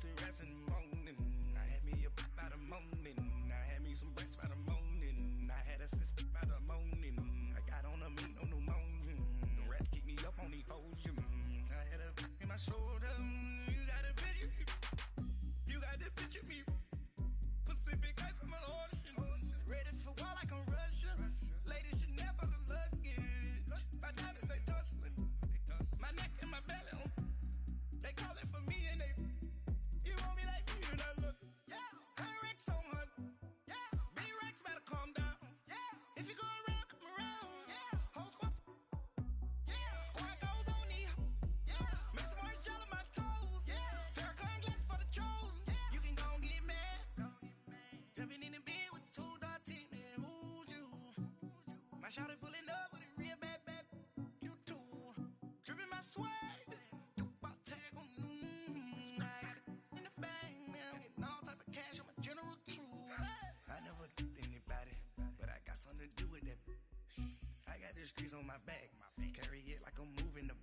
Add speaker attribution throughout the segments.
Speaker 1: to rest in the morning. I had me up by the morning. I had me some breakfast by the morning. I had a sis by the morning. I got on a meat, no pneumonia. The rats keep me up on the podium. I had a in my shoulder. You got a picture. You got the picture me. Pacific ice on my ocean. Ready for war like I'm Russian. Ladies should never the luggage. My diamonds they tussling. My neck and my belly on. They calling for me and they. You want me like me and I look. Yeah. Her Rex on her. Yeah. Big Rex better calm down. Yeah. If you go around, come around. Yeah. Whole squad. Yeah. Squad goes on the. Yeah. Make some orange gel on my toes. Yeah. Farrakhan glass for the chosen. Yeah. You can go and get mad. Jumping in the bed with two dark teeth, man. Who's you? My shawty pulling up with a real bad. You too. Dripping my swag. Dupe tag on. I got it in the bag now. Getting all type of cash. I'm a general true. I never did anybody, but I got something to do with that. I got the streets on my back. Carry it like I'm moving the.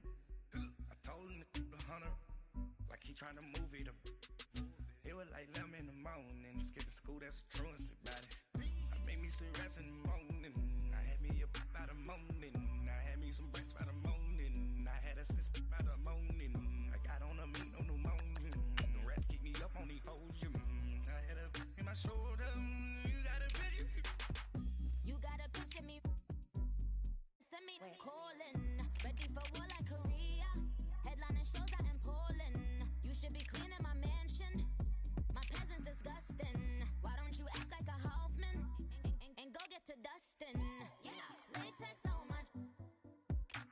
Speaker 1: I told him to hunter, like he trying to move it up. It was like 11 in the morning. Skipping school, that's a truancy about it. I made me some rest in the morning. I had me up by the morning. I had me some breakfast by the morning. I had a sis by the morning. I got on a meat, no pneumonia. The rats keep me up on the podium. I had a in my shoulder. You got a picture.
Speaker 2: You gotta picture me. Send me calling. Ready for war like Korea. Headlining shows out in Poland. You should be cleaning my mansion. My peasants disgusting. Why don't you act like a Hoffman and go get to dustin'? Yeah, latex on my.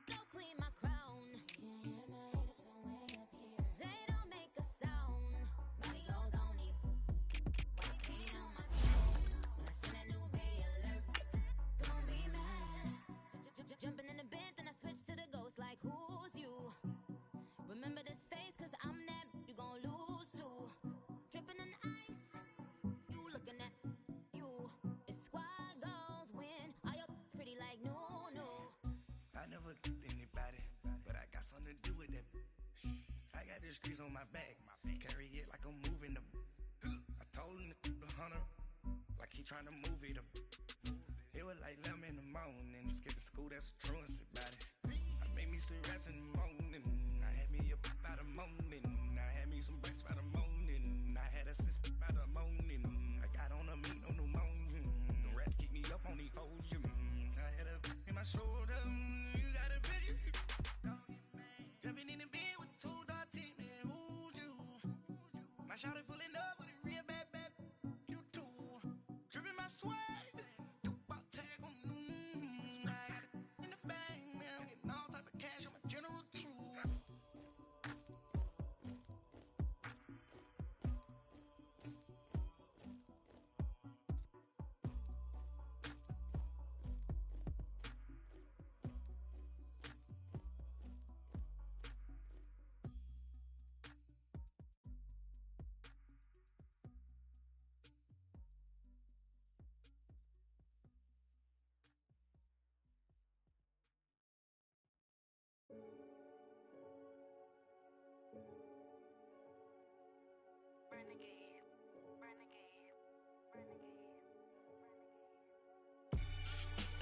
Speaker 2: Go clean my crown. Can't hear my haters from way up here. They don't make a sound. Money goes on these. White paint on my toes. I send a new bay alert. Gonna be mad. Jumping in the bed, then I switch to the ghost. Like who's you? Remember this face, cause I'm that you gon' lose too. Dripping in ice, you looking at you. It's squad goals win. Are you pretty like no?
Speaker 1: I never did anybody, but I got something to do with that. I got the streets on my back. Carry it like I'm moving the. I told him to hunter, like he trying to move it up. It was like 11 in the morning. Skipping school, that's a truancy about it. I made me some rest in the morning. I had me up by the morning. I had me some breakfast by the morning. I had a sis by the morning. I got on a meat, no pneumonia. The rats keep me up on the podium. I had a in my shoulder. You got a picture. Jumping in the bed with two dark teeth, man. Who's you? My shawty pulling up with a real bad. You too. Dripping my swag. Dupe tag on. I got it in the bag now. Getting all type of cash. I'm a general true.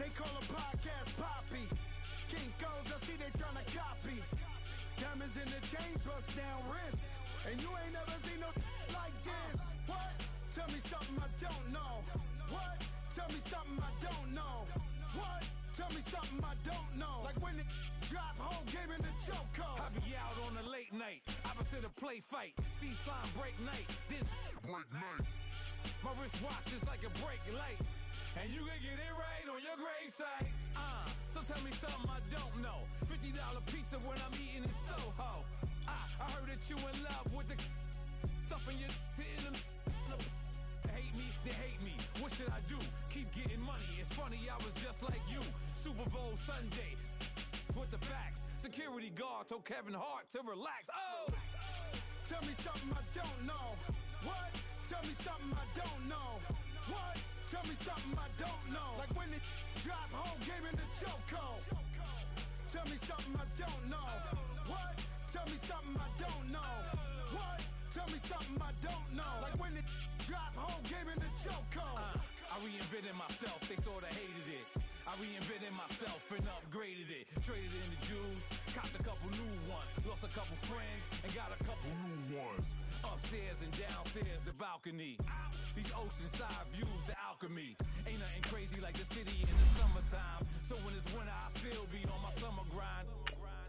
Speaker 3: They call a podcast Poppy. Kinkos, I see they tryna copy. Diamonds in the chains, bust down wrists. And you ain't never seen no like this. What? Tell me something I don't know. What? Tell me something I don't know. What? Tell me something I don't know. Like when it drop, whole game in the chokehold.
Speaker 4: I be out on a late night, opposite a play fight. See sign break night, this break night. My wristwatch is like a break light. And you can get it right on your gravesite. So tell me something I don't know. $50 pizza when I'm eating in Soho. I heard that you in love with the stuff in your in hate me, they hate me. What should I do? Keep getting money. It's funny, I was just like you. Super Bowl Sunday. With the facts. Security guard told Kevin Hart to relax. Oh!
Speaker 3: Tell me something I don't know. What? Tell me something I don't know. What? Tell me something I don't know. Like when it drop, whole game in the chokehold. Tell me something I don't know. What? Tell me something I don't know. What? Tell me something I don't know. Like when it drop home, gave in the chokehold.
Speaker 4: I reinvented myself, they sorta hated it. I reinvented myself and upgraded it. Traded in the Jews, copped a couple new ones. Lost a couple friends and got a couple new ones. Upstairs and downstairs, the balcony. These oceanside views, the alchemy. Ain't nothing crazy like the city in the summertime. So when it's winter, I still be on my summer grind.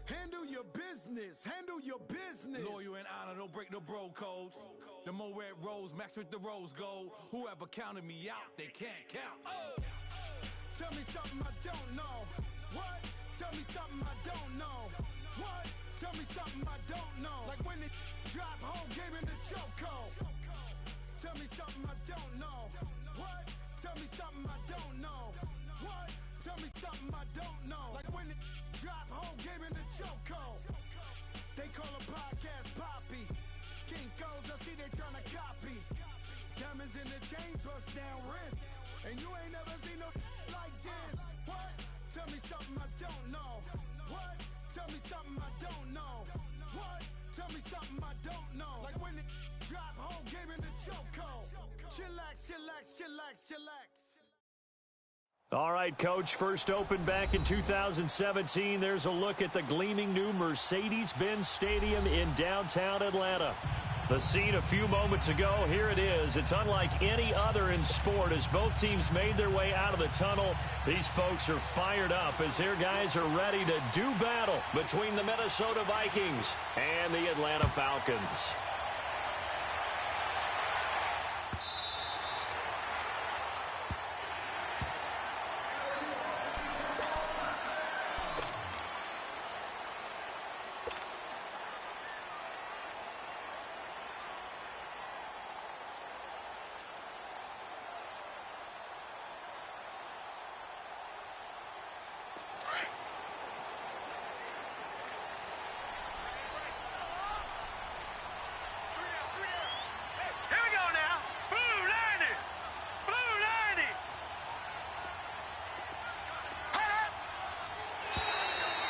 Speaker 3: Handle your business, handle your business.
Speaker 4: Loyal and honor, don't break the bro codes. The more red rose, max with the rose gold. Whoever counted me out, they can't count. Oh!
Speaker 3: Tell me something I don't know. What? Tell me something I don't know. What? Tell me something I don't know. Like when it drop home, gave in the chokehold. Tell me something I don't know. What? Tell me something I don't know. What? Tell me something I don't know. Like when it drop home, gave in the chokehold. They call a podcast Poppy. Kinkos, I see they tryna copy. Diamonds in the chains, bust down wrists. And you ain't never seen no like this. What? Tell me something I don't know. What? Tell me something I don't know. What? Tell me something I don't know. Like when it drop home, gave in the chokehold. Chillax, chillax, chillax, chillax.
Speaker 5: All right, Coach, first opened back in 2017. There's a look at the gleaming new Mercedes-Benz Stadium in downtown Atlanta. The scene a few moments ago, here it is. It's unlike any other in sport as both teams made their way out of the tunnel. These folks are fired up as their guys are ready to do battle between the Minnesota Vikings and the Atlanta Falcons.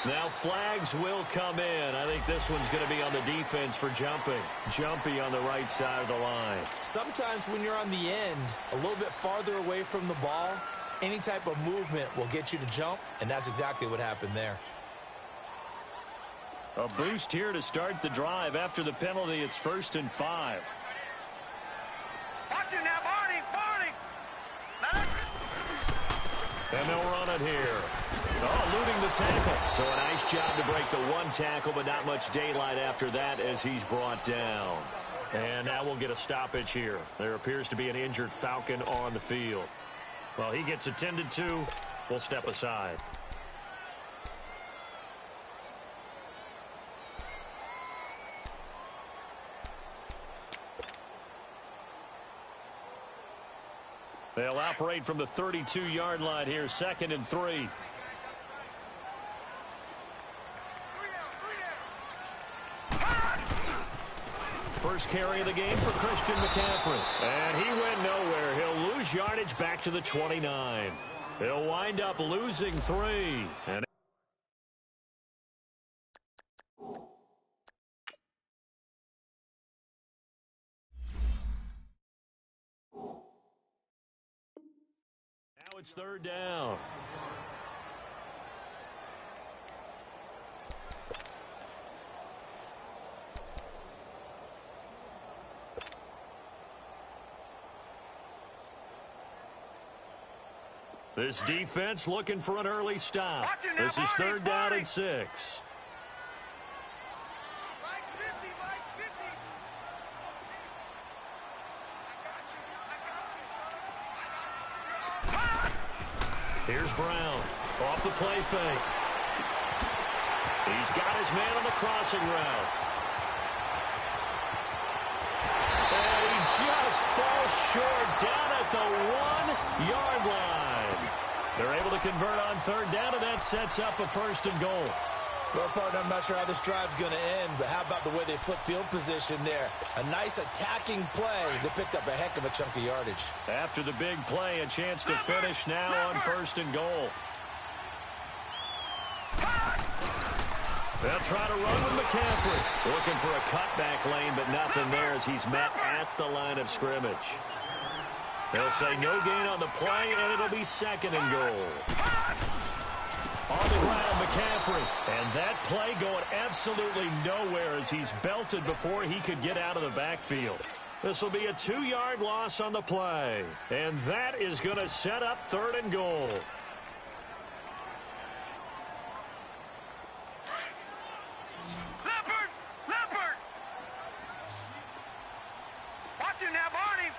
Speaker 5: Now flags will come in. I think this one's going to be on the defense for jumping. Jumpy on the right side of the line.
Speaker 6: Sometimes when you're on the end, a little bit farther away from the ball, any type of movement will get you to jump, and that's exactly what happened there.
Speaker 5: A boost here to start the drive. After the penalty, it's 1st and 5.
Speaker 7: Watch it now, Barney!
Speaker 5: And they'll run it here. Oh, eluding the tackle. So a nice job to break the one tackle, but not much daylight after that as he's brought down. And now we'll get a stoppage here. There appears to be an injured Falcon on the field. Well, he gets attended to. We'll step aside. They'll operate from the 32-yard line here, 2nd and 3. First carry of the game for Christian McCaffrey. And he went nowhere. He'll lose yardage back to the 29. He'll wind up losing 3. And now it's 3rd down. This defense looking for an early stop. This is 3rd down and 6.
Speaker 7: Vikes 50, Vikes 50. I got you,
Speaker 5: Here's Brown. Off the play fake. He's got his man on the crossing route. And he just falls short down at the 1-yard line. They're able to convert on 3rd down, and that sets up a 1st and goal.
Speaker 6: Well, partner, I'm not sure how this drive's going to end, but how about the way they flip field position there? A nice attacking play that picked up a heck of a chunk of yardage.
Speaker 5: After the big play, a chance to finish now on 1st and goal. They'll try to run with McCaffrey. Looking for a cutback lane, but nothing there as he's met at the line of scrimmage. They'll say no gain on the play, and it'll be second and goal. On the ground, McCaffrey. And that play going absolutely nowhere as he's belted before he could get out of the backfield. This will be a 2-yard loss on the play. And that is going to set up third and goal.
Speaker 7: Leopard! Watch it now, Barney!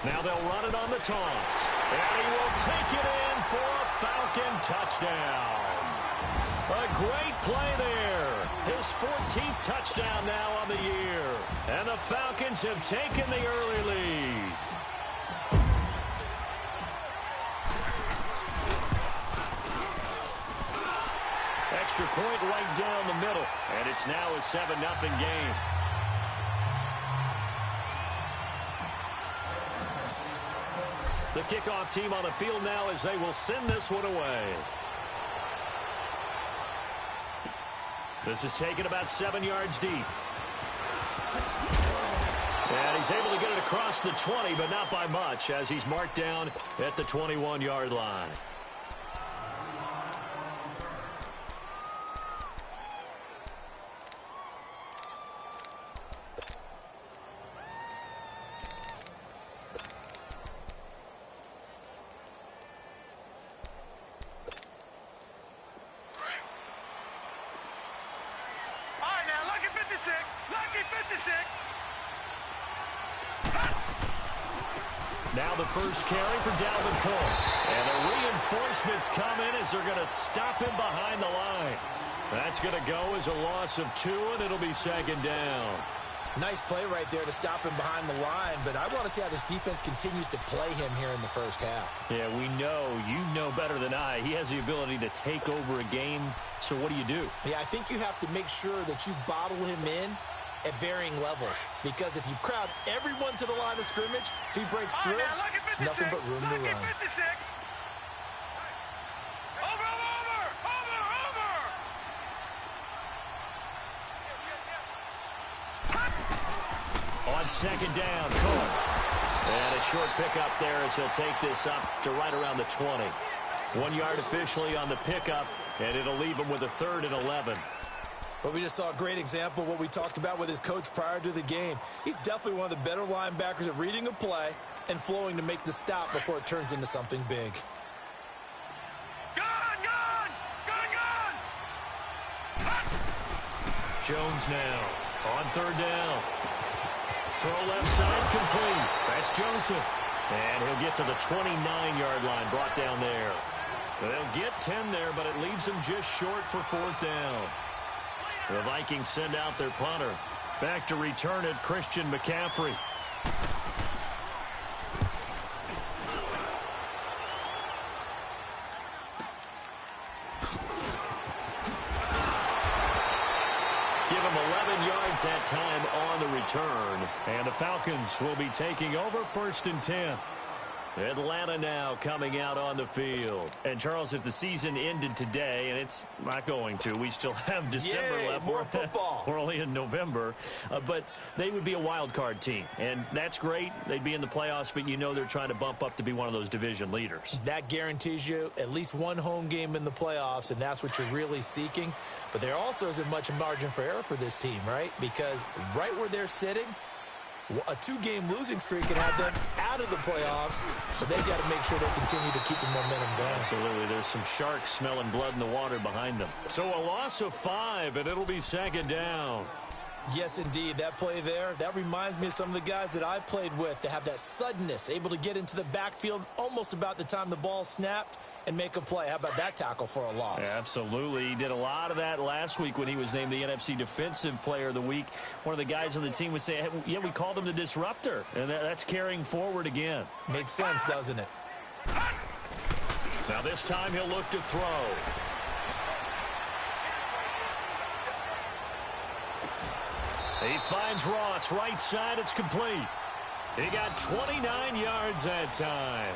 Speaker 5: Now they'll run it on the toss. And he will take it in for a Falcon touchdown. A great play there. His 14th touchdown now on the year. And the Falcons have taken the early lead. Extra point right down the middle. And it's now a 7-0 game. The kickoff team on the field now as they will send this one away. This is taken about 7 yards deep. And he's able to get it across the 20, but not by much as he's marked down at the 21-yard line. Now the first carry for Dalvin Cook. And the reinforcements come in as they're going to stop him behind the line. That's going to go as a loss of 2, and it'll be second down.
Speaker 6: Nice play right there to stop him behind the line, but I want to see how this defense continues to play him here in the first half.
Speaker 5: Yeah, we know. You know better than I. He has the ability to take over a game, so what do?
Speaker 6: Yeah, I think you have to make sure that you bottle him in at varying levels, because if you crowd everyone to the line of scrimmage, if he breaks through, it's nothing but room to run.
Speaker 5: On second down, Cook. And a short pickup there as he'll take this up to right around the 20. 1 yard officially on the pickup, and it'll leave him with a 3rd and 11.
Speaker 6: But we just saw a great example of what we talked about with his coach prior to the game. He's definitely one of the better linebackers at reading a play and flowing to make the stop before it turns into something big.
Speaker 5: Jones now on 3rd down. Throw left side complete. That's Joseph. And he'll get to the 29-yard line, brought down there. They'll get 10 there, but it leaves him just short for 4th down. The Vikings send out their punter. Back to return it, Christian McCaffrey. Give him 11 yards that time on the return. And the Falcons will be taking over 1st and 10. Atlanta now coming out on the field. And, Charles, if the season ended today, and it's not going to, we still have December left.
Speaker 6: More football.
Speaker 5: We're only in November. But they would be a wild card team. And that's great. They'd be in the playoffs, but you know they're trying to bump up to be one of those division leaders.
Speaker 6: That guarantees you at least one home game in the playoffs, and that's what you're really seeking. But there also isn't much margin for error for this team, right? Because right where they're sitting, a 2-game losing streak can have them out of the playoffs, so they've got to make sure they continue to keep the momentum going.
Speaker 5: Absolutely. There's some sharks smelling blood in the water behind them. So a loss of 5, and it'll be 2nd down.
Speaker 6: Yes, indeed. That play there, that reminds me of some of the guys that I played with to have that suddenness, able to get into the backfield almost about the time the ball snapped and make a play. How about that tackle for a loss?
Speaker 5: Yeah, absolutely. He did a lot of that last week when he was named the NFC Defensive Player of the Week. One of the guys on the team was saying, hey, yeah, we called him the disruptor, and that's carrying forward again.
Speaker 6: Makes sense, doesn't it?
Speaker 5: Now this time he'll look to throw. He finds Ross, right side, it's complete. He got 29 yards that time.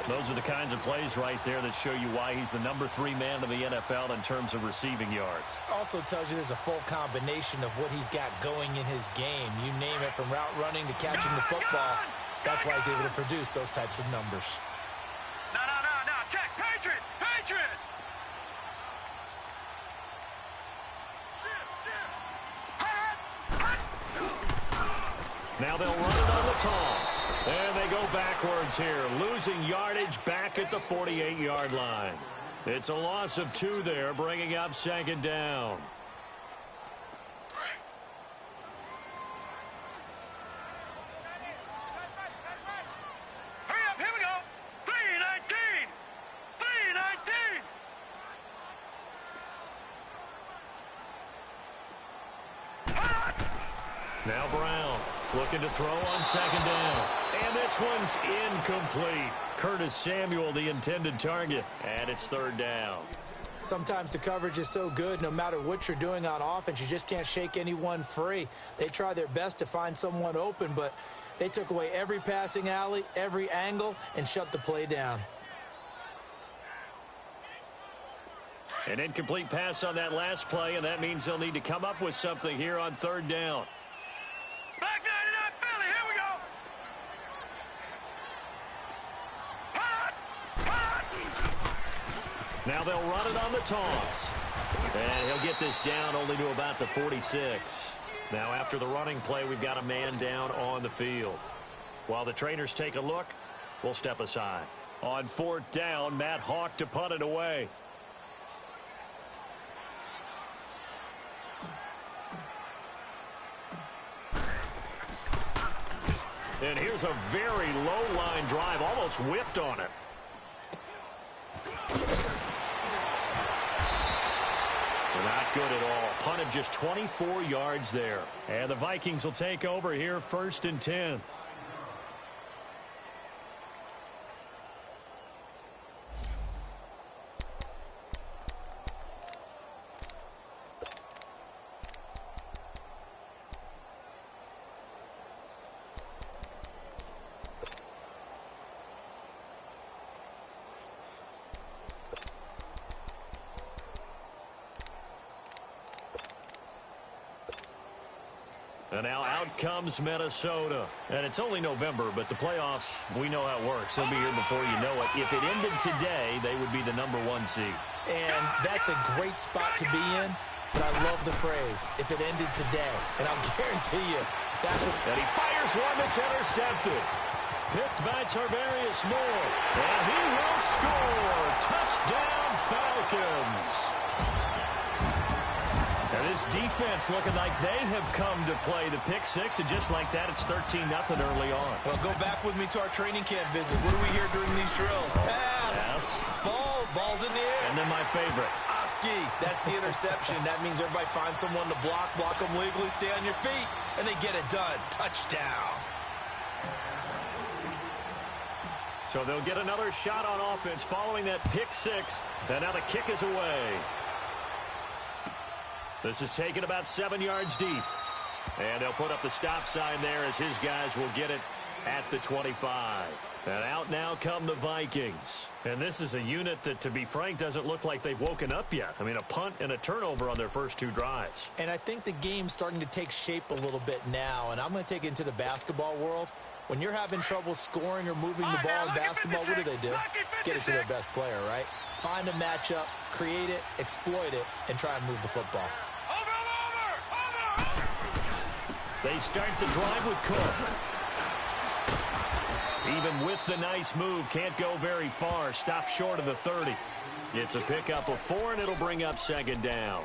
Speaker 5: Those are the kinds of plays right there that show you why he's the number 3 man in the NFL in terms of receiving yards.
Speaker 6: Also tells you there's a full combination of what he's got going in his game. You name it, from route running to catching the football. That's why he's able to produce those types of numbers.
Speaker 7: No. Check. Patriot.
Speaker 5: Now they'll run it on the toss. And they go backwards here, losing yardage back at the 48-yard line. It's a loss of 2 there, bringing up 2nd down.
Speaker 7: Hurry up, here we go. 3:19.
Speaker 5: Now Brown looking to throw on 2nd down. And this one's incomplete. Curtis Samuel, the intended target. And it's 3rd down.
Speaker 6: Sometimes the coverage is so good, no matter what you're doing on offense, you just can't shake anyone free. They try their best to find someone open, but they took away every passing alley, every angle, and shut the play down.
Speaker 5: An incomplete pass on that last play, and that means they'll need to come up with something here on 3rd down.
Speaker 7: Back 99 Philly, here we go.
Speaker 5: Now they'll run it on the toss. And he'll get this down only to about the 46. Now after the running play, we've got a man down on the field. While the trainers take a look, we'll step aside. On 4th down, Matt Hawk to punt it away. And here's a very low line drive, almost whiffed on it. Not good at all. Punted just 24 yards there. And the Vikings will take over here, 1st and 10. And now out comes Minnesota. And it's only November, but the playoffs, we know how it works. They'll be here before you know it. If it ended today, they would be the number 1 seed.
Speaker 6: And that's a great spot to be in, but I love the phrase, if it ended today. And I'll guarantee you, that's what...
Speaker 5: And he fires one that's intercepted. Picked by Tarvarius Moore. And he will score. Touchdown, Falcons. Now this defense looking like they have come to play the pick 6, and just like that, it's 13-0 early on.
Speaker 6: Well, go back with me to our training camp visit. What do we hear during these drills? Pass!
Speaker 5: Yes.
Speaker 6: Ball's in the air.
Speaker 5: And then my favorite.
Speaker 6: Oski, that's the interception. That means everybody finds someone to block them legally, stay on your feet, and they get it done. Touchdown.
Speaker 5: So they'll get another shot on offense following that pick 6, and now the kick is away. This is taken about 7 yards deep. And they'll put up the stop sign there as his guys will get it at the 25. And out now come the Vikings. And this is a unit that, to be frank, doesn't look like they've woken up yet. I mean, a punt and a turnover on their first 2 drives.
Speaker 6: And I think the game's starting to take shape a little bit now. And I'm going to take it into the basketball world. When you're having trouble scoring or moving the ball in basketball, what do? Get it to their best player, right? Find a matchup, create it, exploit it, and try and move the football.
Speaker 5: They start the drive with Cook. Even with the nice move, can't go very far. Stopped short of the 30. It's a pickup of 4, and it'll bring up 2nd down.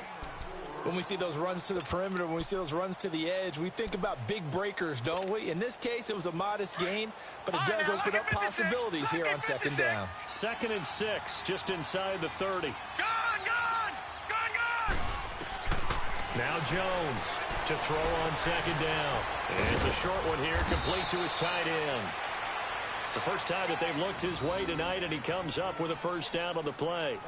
Speaker 6: When we see those runs to the perimeter, when we see those runs to the edge, we think about big breakers, don't we? In this case, it was a modest gain, but it does open up possibilities here on 2nd down.
Speaker 5: 2nd and 6, just inside the 30.
Speaker 7: Gone!
Speaker 5: Now Jones to throw on 2nd down. And it's a short one here, complete to his tight end. It's the first time that they've looked his way tonight, and he comes up with a 1st down on the play.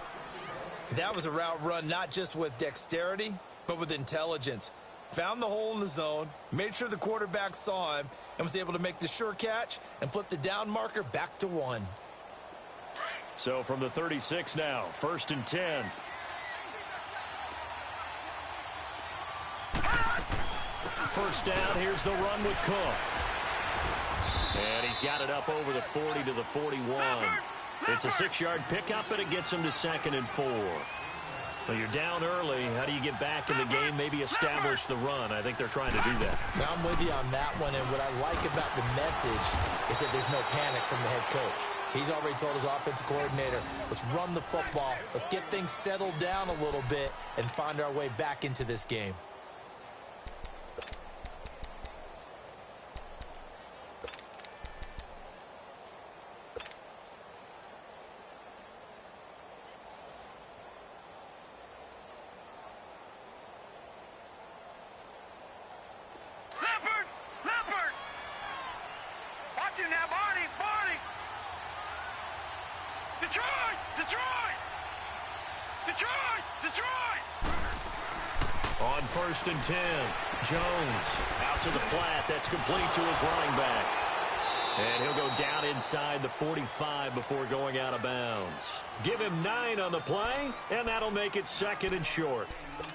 Speaker 6: That was a route run not just with dexterity, but with intelligence. Found the hole in the zone, made sure the quarterback saw him, and was able to make the sure catch and flip the down marker back to 1.
Speaker 5: So from the 36 now, 1st and 10. First down, here's the run with Cook. And he's got it up over the 40 to the 41. It's a 6-yard pickup, and it gets him to 2nd and 4. Well, you're down early. How do you get back in the game, maybe establish the run? I think they're trying to do that.
Speaker 6: Now, I'm with you on that one, and what I like about the message is that there's no panic from the head coach. He's already told his offensive coordinator, let's run the football, let's get things settled down a little bit and find our way back into this game.
Speaker 5: On 1st and 10, Jones out to the flat. That's complete to his running back. And he'll go down inside the 45 before going out of bounds. Give him 9 on the play, and that'll make it 2nd and short.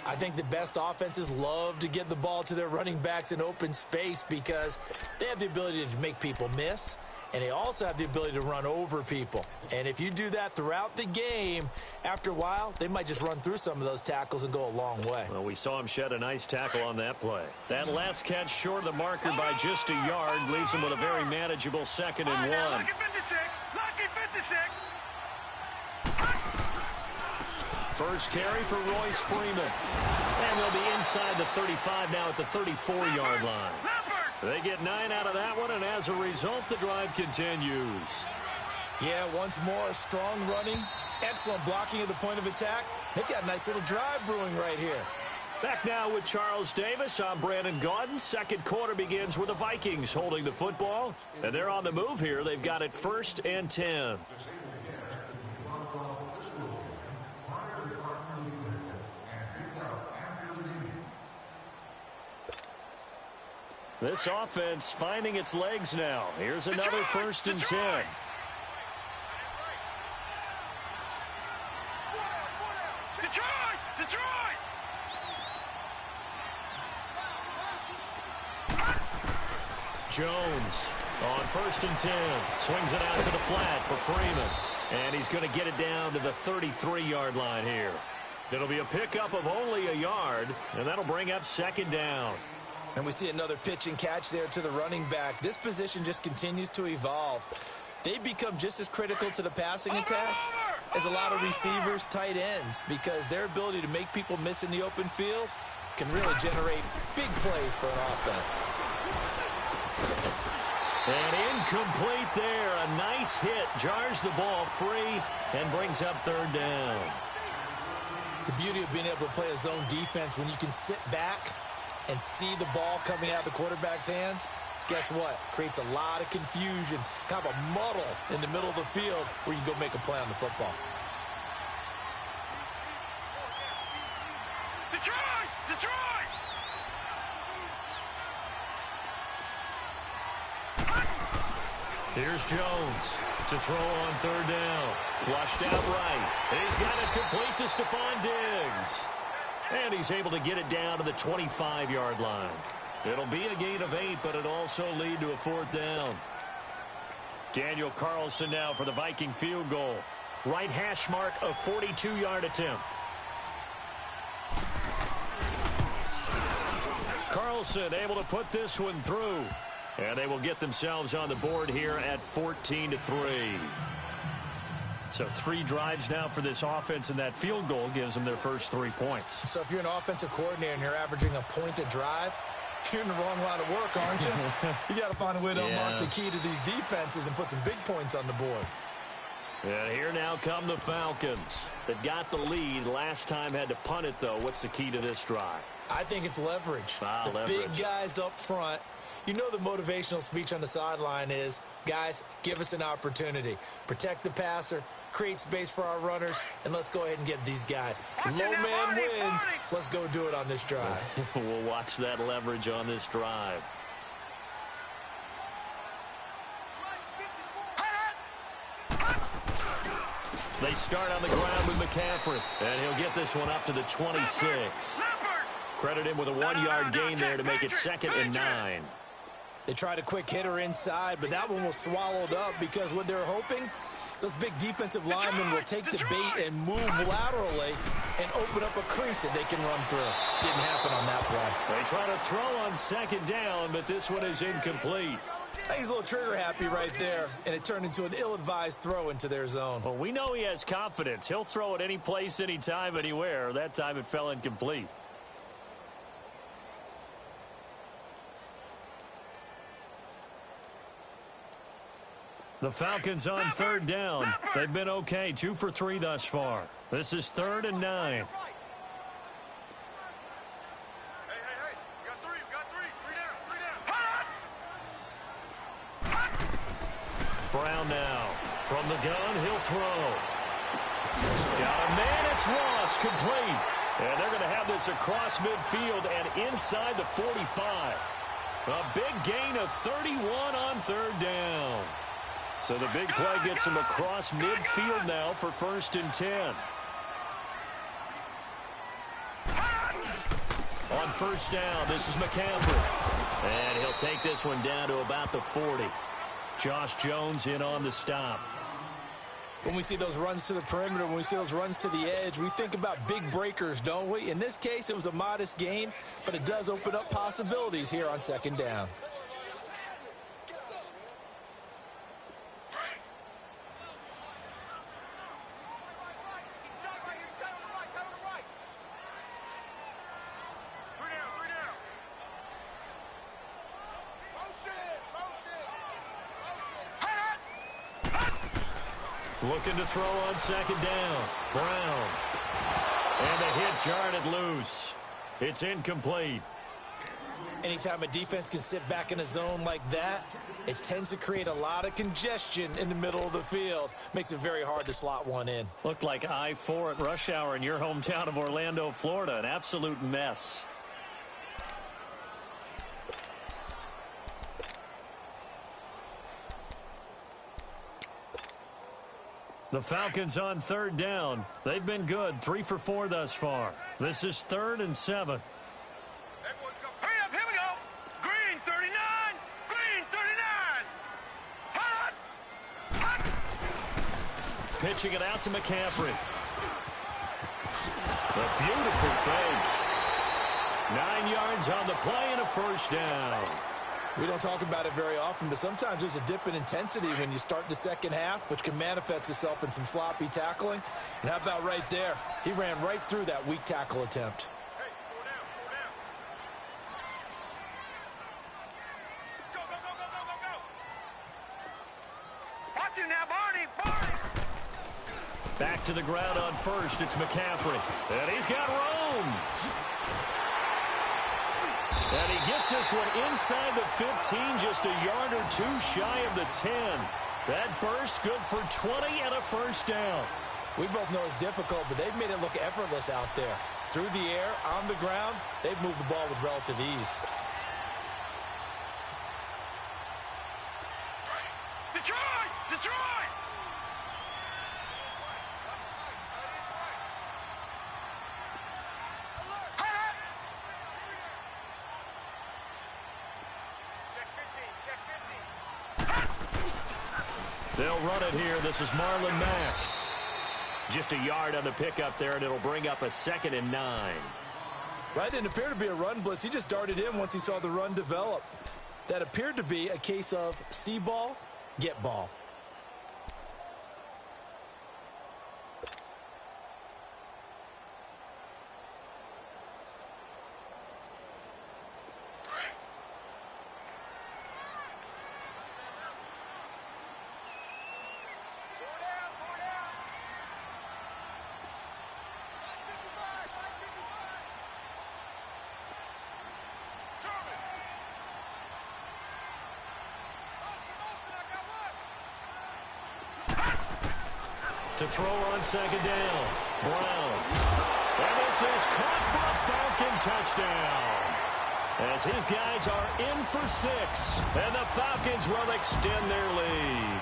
Speaker 6: I think the best offenses love to get the ball to their running backs in open space because they have the ability to make people miss, and they also have the ability to run over people. And if you do that throughout the game, after a while, they might just run through some of those tackles and go a long way.
Speaker 5: Well, we saw him shed a nice tackle on that play. That last catch short of the marker by just a yard leaves him with a very manageable 2nd and 1.
Speaker 7: Lucky 56! Lucky 56!
Speaker 5: First carry for Royce Freeman. And they'll be inside the 35 now at the 34-yard line. They get 9 out of that one, and as a result, the drive continues.
Speaker 6: Yeah, once more, strong running, excellent blocking at the point of attack. They've got a nice little drive brewing right here.
Speaker 5: Back now with Charles Davis. I'm Brandon Gaudin. Second quarter begins with the Vikings holding the football. And they're on the move here. They've got it 1st and 10. This offense finding its legs now. Here's another 1st and 10. Jones on 1st and 10. Swings it out to the flat for Freeman. And he's going to get it down to the 33-yard line here. It'll be a pickup of only a yard, and that'll bring up 2nd down.
Speaker 6: And we see another pitch and catch there to the running back. This position just continues to evolve. They become just as critical to the passing attack as a lot of receivers, tight ends, because their ability to make people miss in the open field can really generate big plays for an offense.
Speaker 5: And incomplete there. A nice hit. Jars the ball free and brings up 3rd down.
Speaker 6: The beauty of being able to play a zone defense when you can sit back and see the ball coming out of the quarterback's hands, guess what? Creates a lot of confusion, kind of a muddle in the middle of the field where you can go make a play on the football.
Speaker 7: Detroit! Detroit!
Speaker 5: Here's Jones to throw on 3rd down. Flushed out right. And he's got it complete to Stephon Diggs. And he's able to get it down to the 25-yard line. It'll be a gain of 8, but it'll also lead to a 4th down. Daniel Carlson now for the Viking field goal. Right hash mark, a 42-yard attempt. Carlson able to put this one through. And they will get themselves on the board here at 14-3. So 3 drives now for this offense, and that field goal gives them their first 3 points.
Speaker 6: So if you're an offensive coordinator and you're averaging a point a drive, you're in the wrong line of work, aren't you? You got to find a way to unlock the key to these defenses and put some big points on the board.
Speaker 5: And here now come the Falcons. They've got the lead. Last time had to punt it, though. What's the key to this drive?
Speaker 6: I think it's leverage.
Speaker 5: Leverage.
Speaker 6: Big guys up front. You know the motivational speech on the sideline is, guys, give us an opportunity. Protect the passer, create space for our runners, and let's go ahead and get these guys. Low man wins. Let's go do it on this drive.
Speaker 5: We'll watch that leverage on this drive. They start on the ground with McCaffrey, and he'll get this one up to the 26. Credit him with a 1-yard gain there to make it 2nd and 9.
Speaker 6: They tried a quick hitter inside, but that one was swallowed up because what they're hoping, those big defensive linemen will take the bait and move laterally and open up a crease that they can run through. Didn't happen on that play.
Speaker 5: They try to throw on 2nd down, but this one is incomplete.
Speaker 6: He's a little trigger happy right there, and it turned into an ill-advised throw into their zone.
Speaker 5: Well, we know he has confidence. He'll throw it any place, anytime, anywhere. That time it fell incomplete. The Falcons on 3rd down. They've been okay, 2 for 3 thus far. This is 3rd and 9. Brown now. From the gun, he'll throw. Got a man, it's Ross, complete. And they're going to have this across midfield and inside the 45. A big gain of 31 on 3rd down. So the big play gets him across midfield now for 1st and 10. On 1st down, this is McCaffrey. And he'll take this one down to about the 40. Josh Jones in on the stop.
Speaker 6: When we see those runs to the perimeter, when we see those runs to the edge, we think about big breakers, don't we? In this case, it was a modest gain, but it does open up possibilities here on 2nd down.
Speaker 5: Looking to throw on 2nd down. Brown. And the hit jarred it loose. It's incomplete.
Speaker 6: Anytime a defense can sit back in a zone like that, it tends to create a lot of congestion in the middle of the field. Makes it very hard to slot one in.
Speaker 5: Looked like I-4 at rush hour in your hometown of Orlando, Florida. An absolute mess. The Falcons on 3rd down. They've been good, 3 for 4 thus far. This is 3rd and 7.
Speaker 7: Hurry up, here we go. Green 39, green 39. Hot, hot.
Speaker 5: Pitching it out to McCaffrey. A beautiful fake. 9 yards on the play and a 1st down.
Speaker 6: We don't talk about it very often, but sometimes there's a dip in intensity when you start the 2nd half, which can manifest itself in some sloppy tackling. And how about right there? He ran right through that weak tackle attempt.
Speaker 7: Hey, go down, go down. Go, go, go, go, go, go, go. Watch him now, Barney, Barney.
Speaker 5: Back to the ground on 1st. It's McCaffrey. And he's got room. And he gets this one inside the 15, just a yard or 2 shy of the 10. That burst good for 20 and a 1st down.
Speaker 6: We both know it's difficult, but they've made it look effortless out there. Through the air, on the ground, they've moved the ball with relative ease.
Speaker 7: Detroit! Detroit!
Speaker 5: They'll run it here. This is Marlon Mack. Just a yard on the pickup there, and it'll bring up a 2nd and 9.
Speaker 6: Right, didn't appear to be a run blitz. He just darted in once he saw the run develop. That appeared to be a case of see ball, get ball.
Speaker 5: To throw on 2nd down. Brown. And this is caught for a Falcon touchdown. As his guys are in for 6. And the Falcons will extend their lead.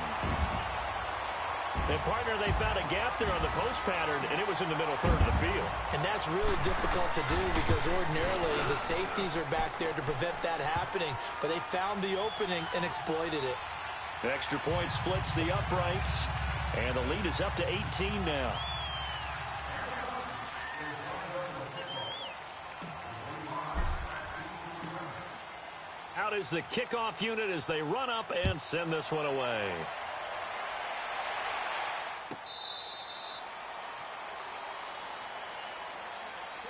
Speaker 5: And, partner, they found a gap there on the post pattern, and it was in the middle third of the field.
Speaker 6: And that's really difficult to do because ordinarily the safeties are back there to prevent that happening. But they found the opening and exploited it.
Speaker 5: The extra point splits the uprights, and the lead is up to 18 now. Out is the kickoff unit as they run up and send this one away.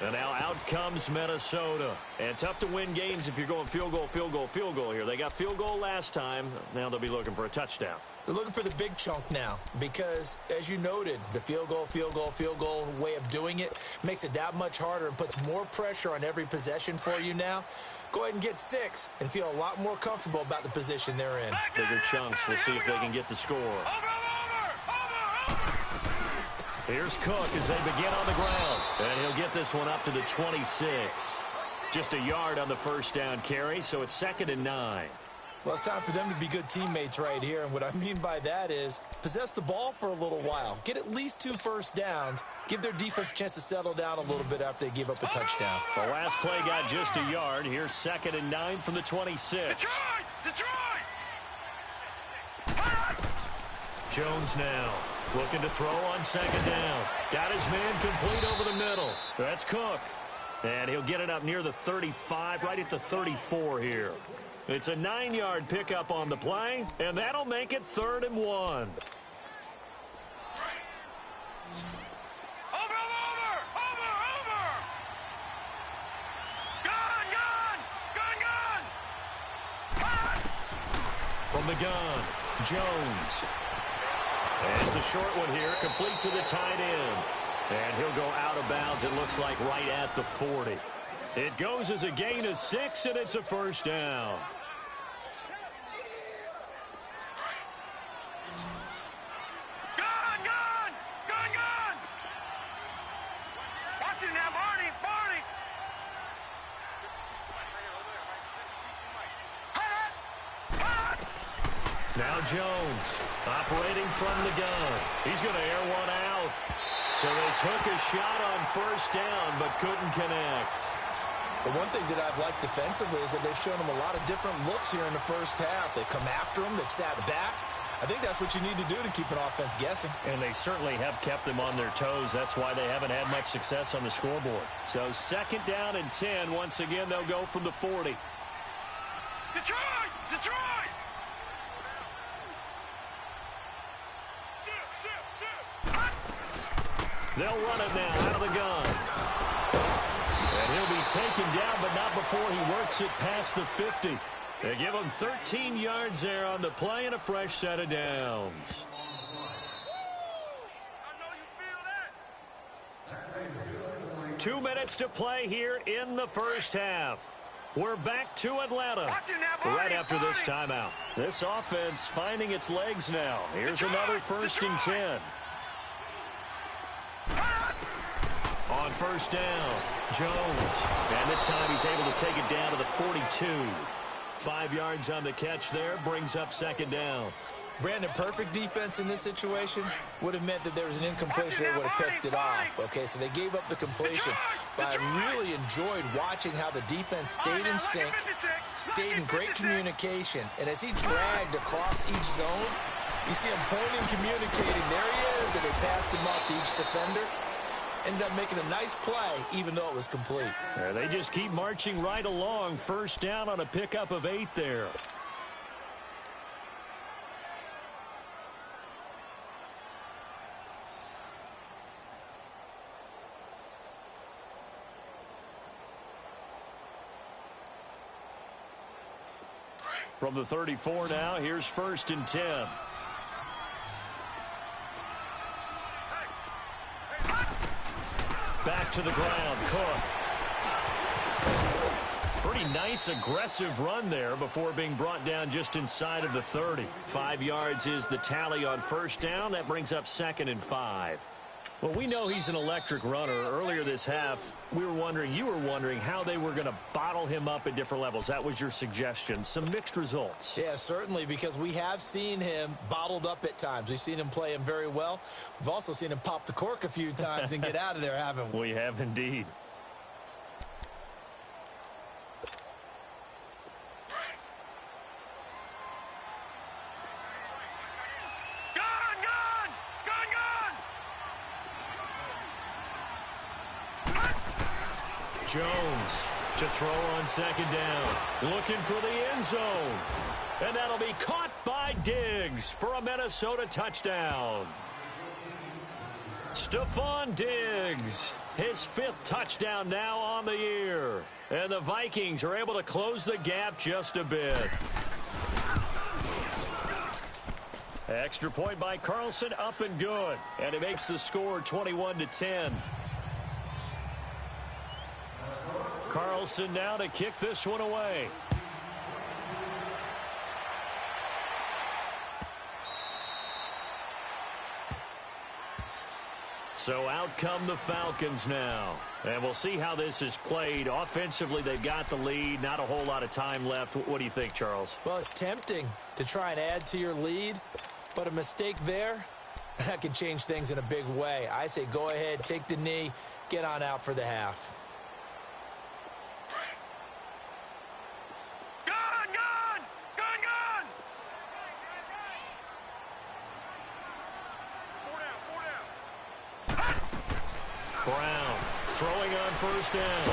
Speaker 5: And now out comes Minnesota. And tough to win games if you're going field goal, field goal, field goal here. They got field goal last time. Now they'll be looking for a touchdown.
Speaker 6: They're looking for the big chunk now because, as you noted, the field goal way of doing it makes it that much harder and puts more pressure on every possession for you now. Go ahead and get 6 and feel a lot more comfortable about the position they're in.
Speaker 5: Bigger chunks. We'll see if they can get the score. Here's Cook as they begin on the ground. And he'll get this one up to the 26. Just a yard on the first down carry, so it's 2nd and 9.
Speaker 6: Well, it's time for them to be good teammates right here. And what I mean by that is possess the ball for a little while. Get at least 2 first downs. Give their defense a chance to settle down a little bit after they give up a touchdown.
Speaker 5: The last play got just a yard. Here's 2nd and 9 from the 26.
Speaker 7: Detroit!
Speaker 5: Jones now looking to throw on 2nd down. Got his man complete over the middle. That's Cook. And he'll get it up near the 35, right at the 34 here. It's a 9-yard pickup on the play, and that'll make it 3rd and 1.
Speaker 7: Over! Gun!
Speaker 5: From the gun, Jones. And it's a short one here, complete to the tight end. And he'll go out of bounds, it looks like right at the 40. It goes as a gain of 6, and it's a first down.
Speaker 7: Gun! Watch it now, Barney!
Speaker 5: Now Jones operating from the gun. He's going to air one out. So they took a shot on first down but couldn't connect.
Speaker 6: But one thing that I've liked defensively is that they've shown them a lot of different looks here in the first half. They've come after them. They've sat back. I think that's what you need to do to keep an offense guessing.
Speaker 5: And they certainly have kept them on their toes. That's why they haven't had much success on the scoreboard. So 2nd down and 10. Once again, they'll go from the 40.
Speaker 7: Detroit!
Speaker 5: They'll run it now out of the gun. And he'll be taken down, but not before he works it past the 50. They give him 13 yards there on the play and a fresh set of downs.
Speaker 7: I know you feel that.
Speaker 5: 2 minutes to play here in the first half. We're back to Atlanta right after this timeout. This offense finding its legs now. Here's another 1st and 10. On first down, Jones. And this time he's able to take it down to the 42. 5 yards on the catch there, brings up 2nd down.
Speaker 6: Brandon, perfect defense in this situation would have meant that there was an incompletion that would have picked it off. Okay, so they gave up the completion. But I really enjoyed watching how the defense stayed in sync, stayed in great communication. And as he dragged across each zone, you see him pointing, communicating. There he is, and they passed him off to each defender. Ended up making a nice play, even though it was complete.
Speaker 5: Yeah, they just keep marching right along. First down on a pickup of 8 there. From the 34 now, here's 1st and 10. Back to the ground, Cook. Pretty nice, aggressive run there before being brought down just inside of the 30. 5 yards is the tally on first down. That brings up 2nd and 5. Well, we know he's an electric runner. Earlier this half, you were wondering how they were going to bottle him up at different levels. That was your suggestion. Some mixed results.
Speaker 6: Yeah, certainly, because we have seen him bottled up at times. We've seen him play him very well. We've also seen him pop the cork a few times and get out of there, haven't we?
Speaker 5: We have indeed. Jones to throw on second down. Looking for the end zone. And that'll be caught by Diggs for a Minnesota touchdown. Stephon Diggs, his 5th touchdown now on the year. And the Vikings are able to close the gap just a bit. Extra point by Carlson, up and good. And it makes the score 21-10. Carlson now to kick this one away. So out come the Falcons now. And we'll see how this is played. Offensively, they've got the lead. Not a whole lot of time left. What do you think, Charles?
Speaker 6: Well, it's tempting to try and add to your lead, but a mistake there, that can change things in a big way. I say go ahead, take the knee, get on out for the half.
Speaker 5: Brown throwing on first down.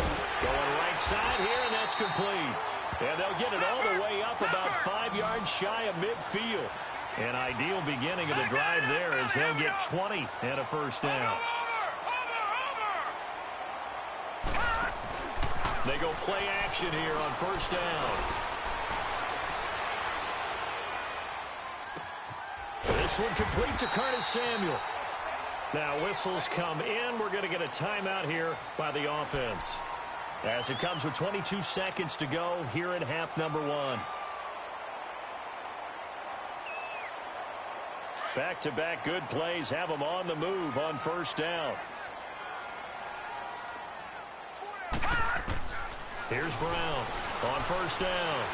Speaker 5: Going right side here, and that's complete. And they'll get it all the way up about 5 yards shy of midfield. An ideal beginning of the drive there as they'll get 20 and a first down. They go play action here on first down. This one complete to Curtis Samuel. Now whistles come in. We're going to get a timeout here by the offense. As it comes with 22 seconds to go here in half number 1. Back-to-back good plays have them on the move on first down. Here's Brown on first down.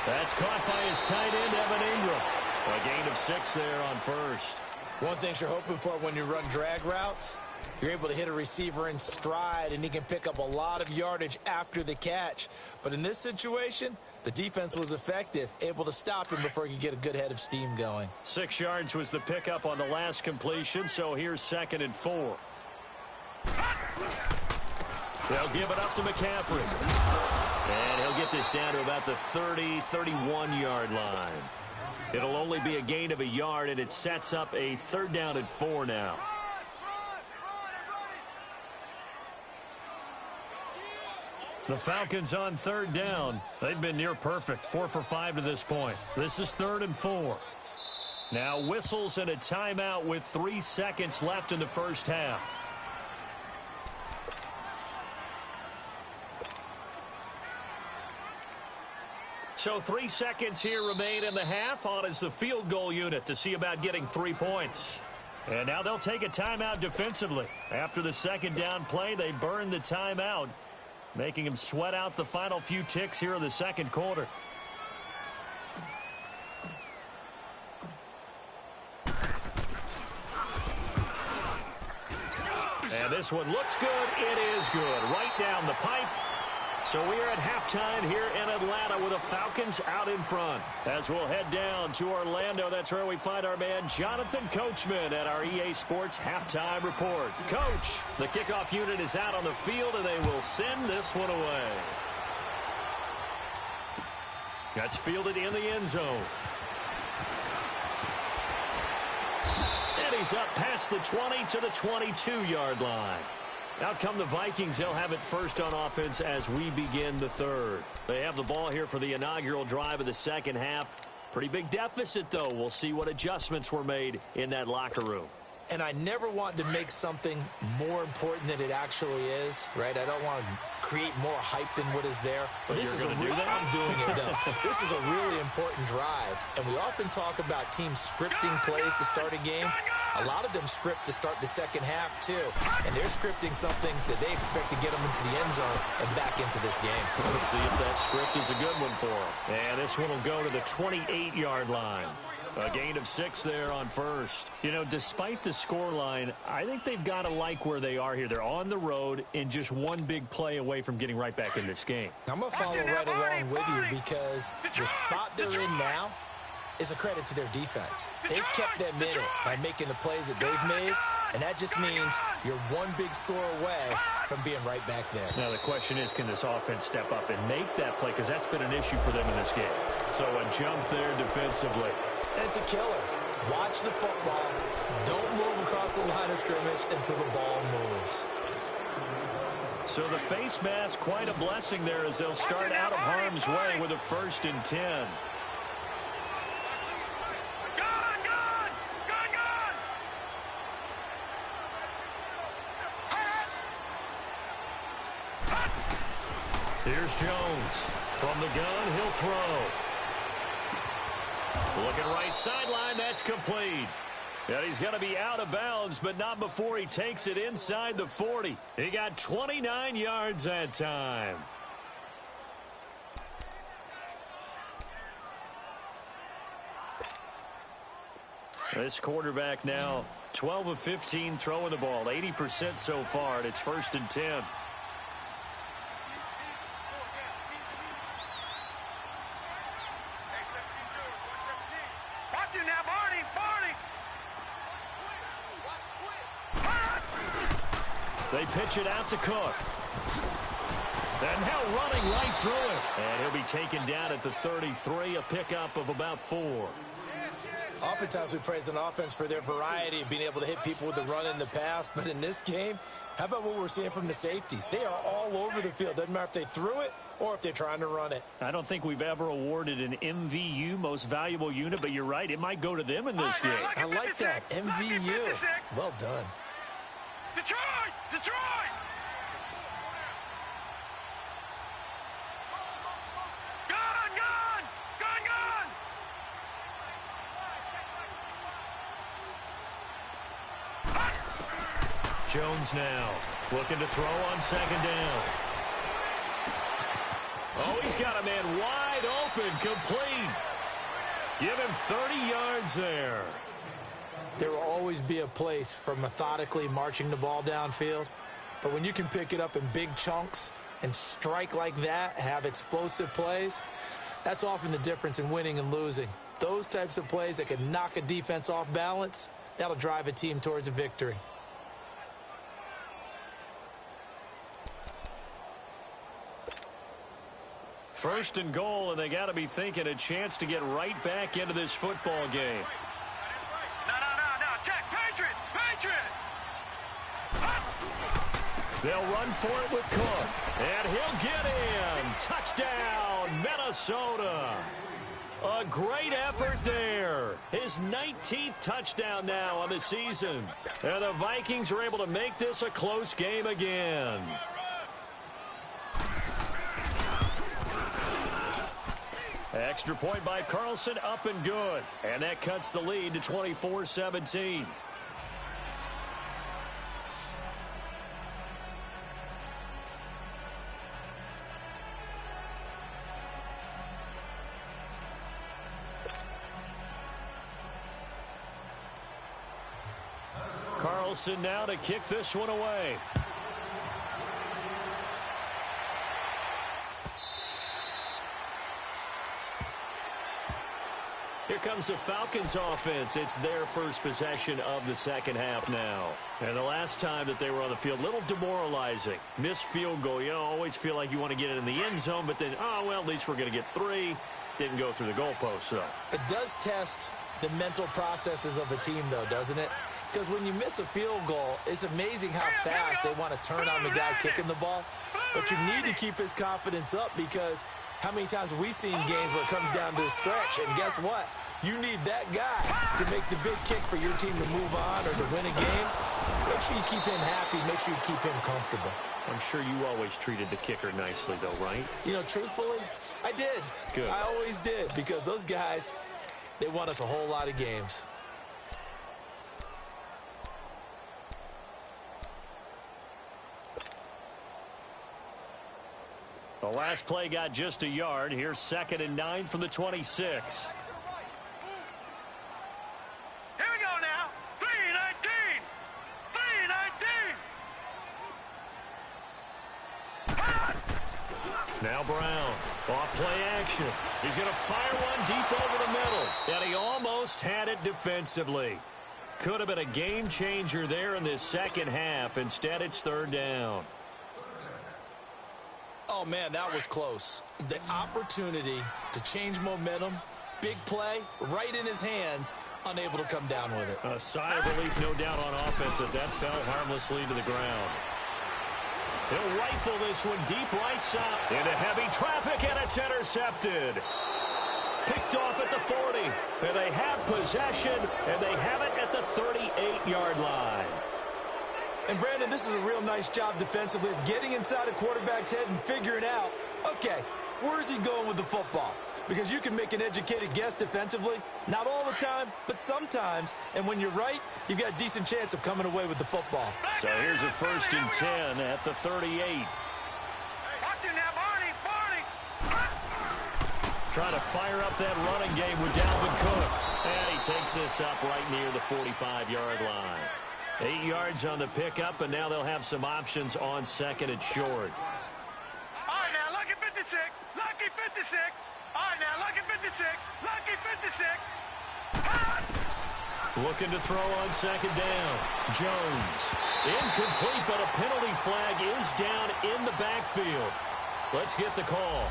Speaker 5: That's caught by his tight end, Evan Ingram. A gain of 6 there on first.
Speaker 6: One thing you're hoping for when you run drag routes, you're able to hit a receiver in stride, and he can pick up a lot of yardage after the catch. But in this situation, the defense was effective, able to stop him before he could get a good head of steam going.
Speaker 5: 6 yards was the pickup on the last completion, so here's 2nd and 4. They'll give it up to McCaffrey. And he'll get this down to about the 30, 31-yard line. It'll only be a gain of a yard, and it sets up a 3rd down and 4 now. The Falcons on 3rd down. They've been near perfect, 4 for 5 to this point. This is 3rd and 4. Now whistles and a timeout with 3 seconds left in the first half. So 3 seconds here remain in the half. On is the field goal unit to see about getting 3 points. And now they'll take a timeout defensively. After the 2nd down play, they burn the timeout, making them sweat out the final few ticks here in the 2nd quarter. And this one looks good. It is good. Right down the pipe. So we are at halftime here in Atlanta with the Falcons out in front. As we'll head down to Orlando, that's where we find our man Jonathan Coachman at our EA Sports Halftime Report. Coach, the kickoff unit is out on the field, and they will send this one away. That's fielded in the end zone. And he's up past the 20 to the 22-yard line. Out come the Vikings. They'll have it first on offense as we begin the 3rd. They have the ball here for the inaugural drive of the 2nd half. Pretty big deficit, though. We'll see what adjustments were made in that locker room.
Speaker 6: and I never want to make something more important than it actually is, right? I don't want to create more hype than what is there. But this is I'm doing it, though. This is a really important drive, and we often talk about teams scripting plays to start a game. A lot of them script to start the second half, too, and they're scripting something that they expect to get them into the end zone and back into this game.
Speaker 5: Let's see if that script is a good one for them. And this one will go to the 28-yard line. A gain of 6 there on first. You know, despite the scoreline, I think they've got to like where they are here. They're on the road and just one big play away from getting right back in this game.
Speaker 6: I'm going to follow right along with you because the spot they're in now is a credit to their defense. They've kept them in it by making the plays that they've made, and that just means you're one big score away from being right back there.
Speaker 5: Now the question is, can this offense step up and make that play? Because that's been an issue for them in this game. So a jump there defensively.
Speaker 6: And it's a killer. Watch the football. Don't move across the line of scrimmage until the ball moves.
Speaker 5: So the face mask, quite a blessing there as they'll start out of harm's way with a 1st and 10. Here's Jones. From the gun, he'll throw. Looking right sideline, that's complete. And he's going to be out of bounds, but not before he takes it inside the 40. He got 29 yards that time. This quarterback now 12 of 15 throwing the ball, 80% so far, and it's 1st and 10. They pitch it out to Cook. And now running right through it. And he'll be taken down at the 33, a pickup of about 4.
Speaker 6: Oftentimes we praise an offense for their variety of being able to hit people with the run in the pass. But in this game, how about what we're seeing from the safeties? They are all over the field. Doesn't matter if they threw it or if they're trying to run it.
Speaker 5: I don't think we've ever awarded an MVU, most valuable unit, but you're right. It might go to them in this game.
Speaker 6: I like that. MVU. Well done.
Speaker 7: Detroit! Detroit! Gun! Gun! Gun! Gun!
Speaker 5: Jones now looking to throw on 2nd down. Oh, he's got a man wide open, complete. Give him 30 yards there.
Speaker 6: There will always be a place for methodically marching the ball downfield. But when you can pick it up in big chunks and strike like that, have explosive plays, that's often the difference in winning and losing. Those types of plays that can knock a defense off balance, that'll drive a team towards a victory.
Speaker 5: First and goal, and they got to be thinking a chance to get right back into this football game. They'll run for it with Cook. And he'll get in. Touchdown, Minnesota. A great effort there. His 19th touchdown now on the season. And the Vikings are able to make this a close game again. Extra point by Carlson, up and good. And that cuts the lead to 24-17. Carlson now to kick this one away. Here comes the Falcons offense. It's their first possession of the second half now. And the last time that they were on the field, a little demoralizing. Missed field goal. You always feel like you want to get it in the end zone, but then, oh, well, at least we're going to get 3. Didn't go through the goalpost, though.
Speaker 6: It does test the mental processes of a team, though, doesn't it? Because when you miss a field goal, it's amazing how fast they want to turn on the guy kicking the ball. But you need to keep his confidence up because How many times have we seen games where it comes down to the stretch, and guess what? You need that guy to make the big kick for your team to move on or to win a game. Make sure you keep him happy. Make sure you keep him comfortable.
Speaker 5: I'm sure you always treated the kicker nicely, though, right?
Speaker 6: You know, truthfully, I did.
Speaker 5: Good.
Speaker 6: I always did, because those guys, they won us a whole lot of games.
Speaker 5: The last play got just a yard. Here's 2nd and 9 from the 26.
Speaker 7: Here we go now. 3-19. 3-19.
Speaker 5: Now Brown. Off play action. He's going to fire one deep over the middle. And he almost had it defensively. Could have been a game changer there in this second half. Instead, it's 3rd down.
Speaker 6: Oh, man, that was close. The opportunity to change momentum, big play, right in his hands, unable to come down with it.
Speaker 5: A sigh of relief, no doubt, on offense that fell harmlessly to the ground. He'll rifle this one deep right side into heavy traffic, and it's intercepted. Picked off at the 40. And they have possession, and they have it at the 38-yard line.
Speaker 6: And, Brandon, this is a real nice job defensively of getting inside a quarterback's head and figuring out, okay, where's he going with the football? Because you can make an educated guess defensively. Not all the time, but sometimes. And when you're right, you've got a decent chance of coming away with the football.
Speaker 5: So here's a 1st and 10 at the 38.
Speaker 7: Watch it now, Barney.
Speaker 5: Trying to fire up that running game with Dalvin Cook. And he takes this up right near the 45-yard line. 8 yards on the pickup, and now they'll have some options on 2nd and short.
Speaker 7: All right, now, lucky 56. Lucky 56. All right, now, lucky 56. Lucky 56.
Speaker 5: Looking to throw on 2nd down. Jones. Incomplete, but a penalty flag is down in the backfield. Let's get the call.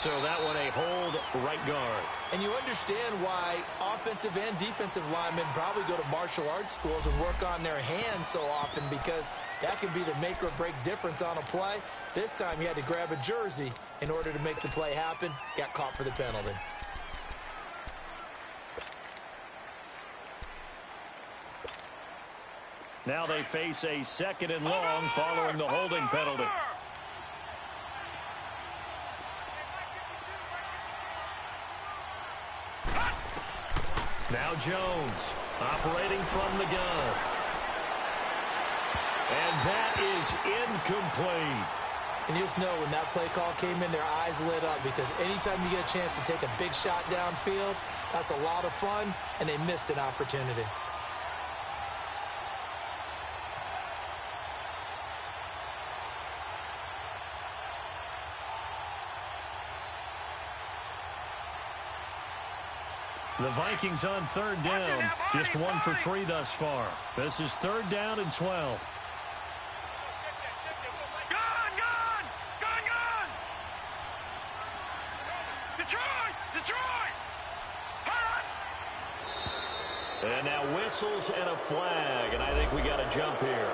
Speaker 5: So that one a hold right guard.
Speaker 6: And you understand why offensive and defensive linemen probably go to martial arts schools and work on their hands so often, because that can be the make or break difference on a play. This time he had to grab a jersey in order to make the play happen. Got caught for the penalty.
Speaker 5: Now they face a 2nd and long following the holding penalty. Now Jones operating from the gun. And that is incomplete.
Speaker 6: And you just know when that play call came in, their eyes lit up, because anytime you get a chance to take a big shot downfield, that's a lot of fun, and they missed an opportunity.
Speaker 5: The Vikings on 3rd down. Just 1 for 3 thus far. This is 3rd down and 12.
Speaker 7: Gun! Detroit!
Speaker 5: And now whistles and a flag, and I think we got a jump here.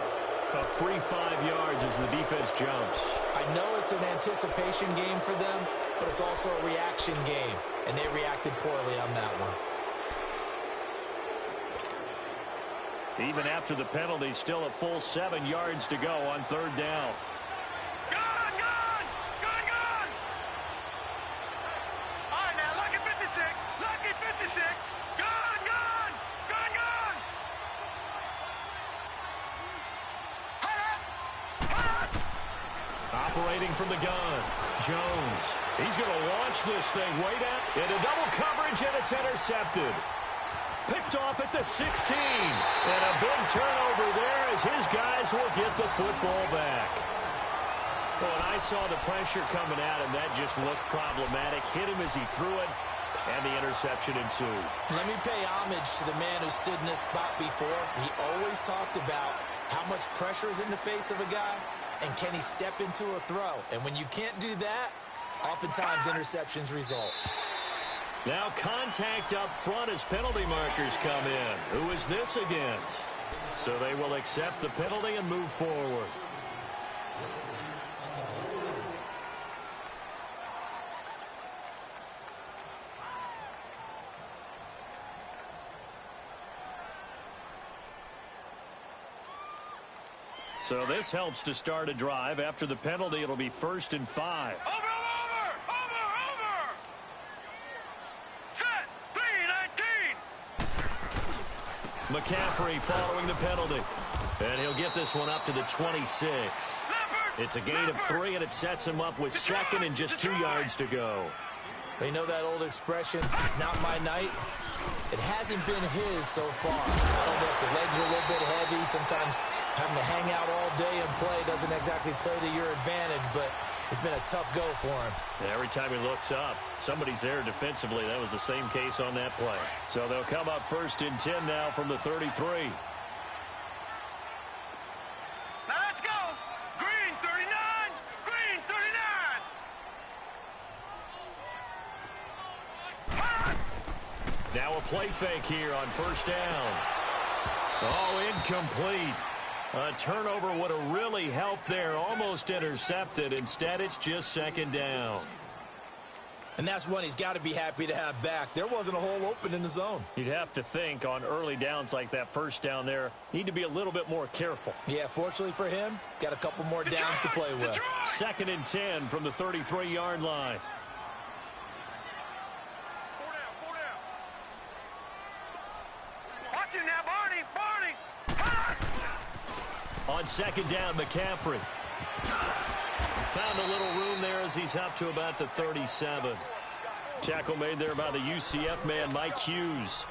Speaker 5: A free 5 yards as the defense jumps.
Speaker 6: I know it's an anticipation game for them, but it's also a reaction game, and they reacted poorly on that one.
Speaker 5: Even after the penalty, still a full 7 yards to go on 3rd down.
Speaker 7: Gun! All right, now, lucky 56. Lucky 56. Gun!
Speaker 5: Operating from the gun. Jones. He's going to launch this thing way down into double coverage, and it's intercepted. Picked off at the 16. And a big turnover there as his guys will get the football back. Well, and I saw the pressure coming at him. That just looked problematic. Hit him as he threw it, and the interception ensued.
Speaker 6: Let me pay homage to the man who stood in this spot before. He always talked about how much pressure is in the face of a guy, and can he step into a throw? And when you can't do that, oftentimes interceptions result.
Speaker 5: Now contact up front as penalty markers come in. Who is this against? So they will accept the penalty and move forward. So this helps to start a drive. After the penalty, it'll be 1st and 5.
Speaker 7: Over! Set! 3-19!
Speaker 5: McCaffrey following the penalty. And he'll get this one up to the 26. It's a gain of 3, and it sets him up with 2nd and just 2 yards to go.
Speaker 6: You know that old expression, it's not my night? It hasn't been his so far. I don't know if the legs are a little bit heavy. Sometimes having to hang out all day and play doesn't exactly play to your advantage, but it's been a tough go for him.
Speaker 5: And every time he looks up, somebody's there defensively. That was the same case on that play. So they'll come up 1st and 10 now from the 33.
Speaker 7: Now let's go! Green 39! Green 39!
Speaker 5: Now a play fake here on 1st down. Oh, incomplete. A turnover would have really helped there. Almost intercepted. Instead, it's just 2nd down.
Speaker 6: And that's one he's got to be happy to have back. There wasn't a hole open in the zone.
Speaker 5: You'd have to think on early downs like that 1st down there, need to be a little bit more careful.
Speaker 6: Yeah, fortunately for him, got a couple more downs to play with.
Speaker 5: 2nd and 10 from the 33-yard line.
Speaker 7: Watch him now, Barney!
Speaker 5: On 2nd down, McCaffrey. Found a little room there as he's up to about the 37. Tackle made there by the UCF man, Mike Hughes.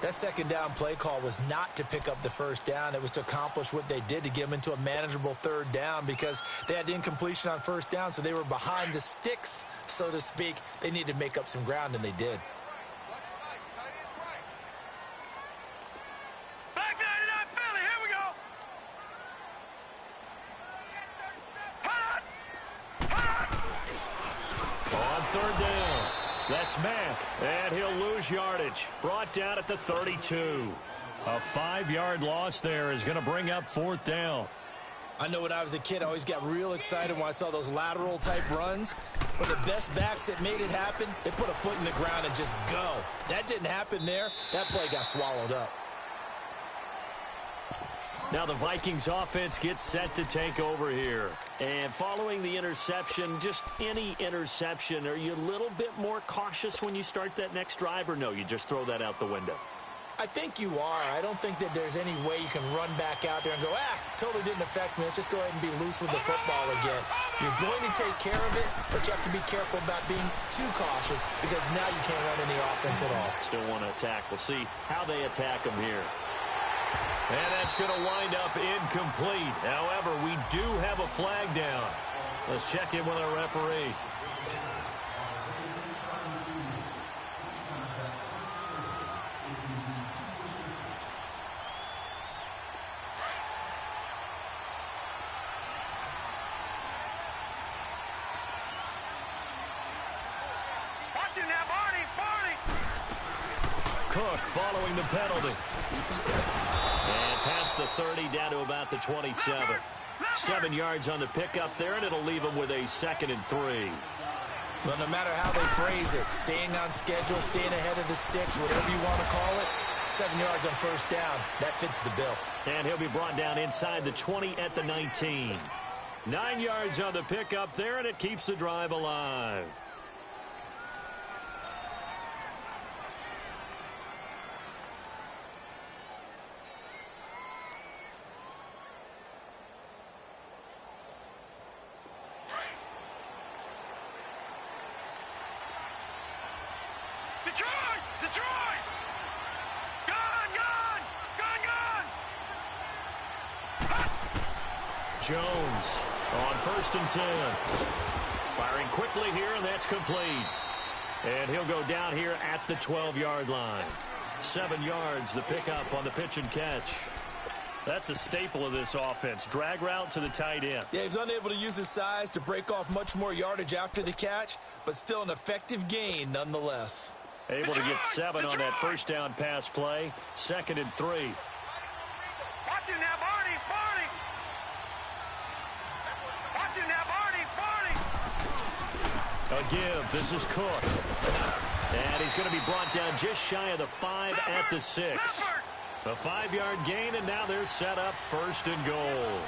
Speaker 6: That 2nd down play call was not to pick up the 1st down. It was to accomplish what they did to get them into a manageable 3rd down because they had incompletion on 1st down, so they were behind the sticks, so to speak. They needed to make up some ground, and they did.
Speaker 7: Back 99 Philly, here we go!
Speaker 5: On 3rd down, that's Mack, and he'll lose yardage. Brought down at the 32. A 5-yard loss there is going to bring up 4th down.
Speaker 6: I know when I was a kid, I always got real excited when I saw those lateral-type runs. But the best backs that made it happen, they put a foot in the ground and just go. That didn't happen there. That play got swallowed up.
Speaker 5: Now the Vikings offense gets set to take over here. And following the interception, just any interception, are you a little bit more cautious when you start that next drive, or no, you just throw that out the window?
Speaker 6: I think you are. I don't think that there's any way you can run back out there and go, totally didn't affect me. Let's just go ahead and be loose with the football again. You're going to take care of it, but you have to be careful about being too cautious because now you can't run any offense at all.
Speaker 5: Still want to attack. We'll see how they attack them here. And that's going to wind up incomplete. However, we do have a flag down. Let's check in with our referee.
Speaker 7: Watch him now, Barney!
Speaker 5: Cook following the penalty. And past the 30 down to about the 27. 7 yards on the pickup there, and it'll leave them with a 2nd and 3.
Speaker 6: Well, no matter how they phrase it, staying on schedule, staying ahead of the sticks, whatever you want to call it, 7 yards on 1st down, that fits the bill.
Speaker 5: And he'll be brought down inside the 20 at the 19. 9 yards on the pickup there, and it keeps the drive alive.
Speaker 7: Detroit! Gone!
Speaker 5: Jones on 1st and 10. Firing quickly here, and that's complete. And he'll go down here at the 12-yard line. 7 yards, the pickup on the pitch and catch. That's a staple of this offense. Drag route to the tight end.
Speaker 6: Yeah, he was unable to use his size to break off much more yardage after the catch, but still an effective gain nonetheless.
Speaker 5: Able to get 7 on that 1st down pass play. 2nd and 3.
Speaker 7: Watch him now, Barney! Watch him now, Barney!
Speaker 5: A give. This is Cook. And he's going to be brought down just shy of the 5 at the 6. A 5-yard gain, and now they're set up 1st and goal.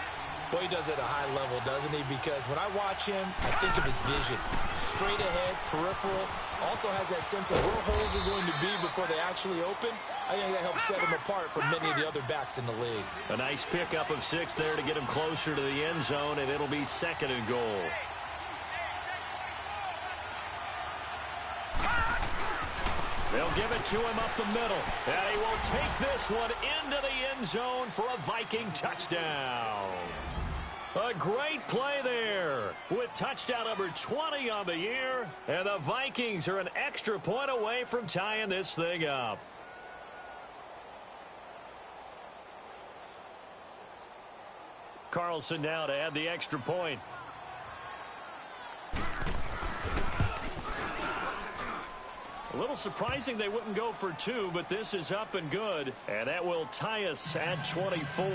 Speaker 6: Boy, he does it at a high level, doesn't he? Because when I watch him, I think of his vision. Straight ahead, peripheral. Also has that sense of where holes are going to be before they actually open. I think that helps set him apart from many of the other backs in the league.
Speaker 5: A nice pickup of 6 there to get him closer to the end zone, and it'll be 2nd and goal. They'll give it to him up the middle, and he will take this one into the end zone for a Viking touchdown. A great play there with touchdown number 20 on the year, and the Vikings are an extra point away from tying this thing up. Carlson now to add the extra point. A little surprising they wouldn't go for 2, but this is up and good, and that will tie us at 24.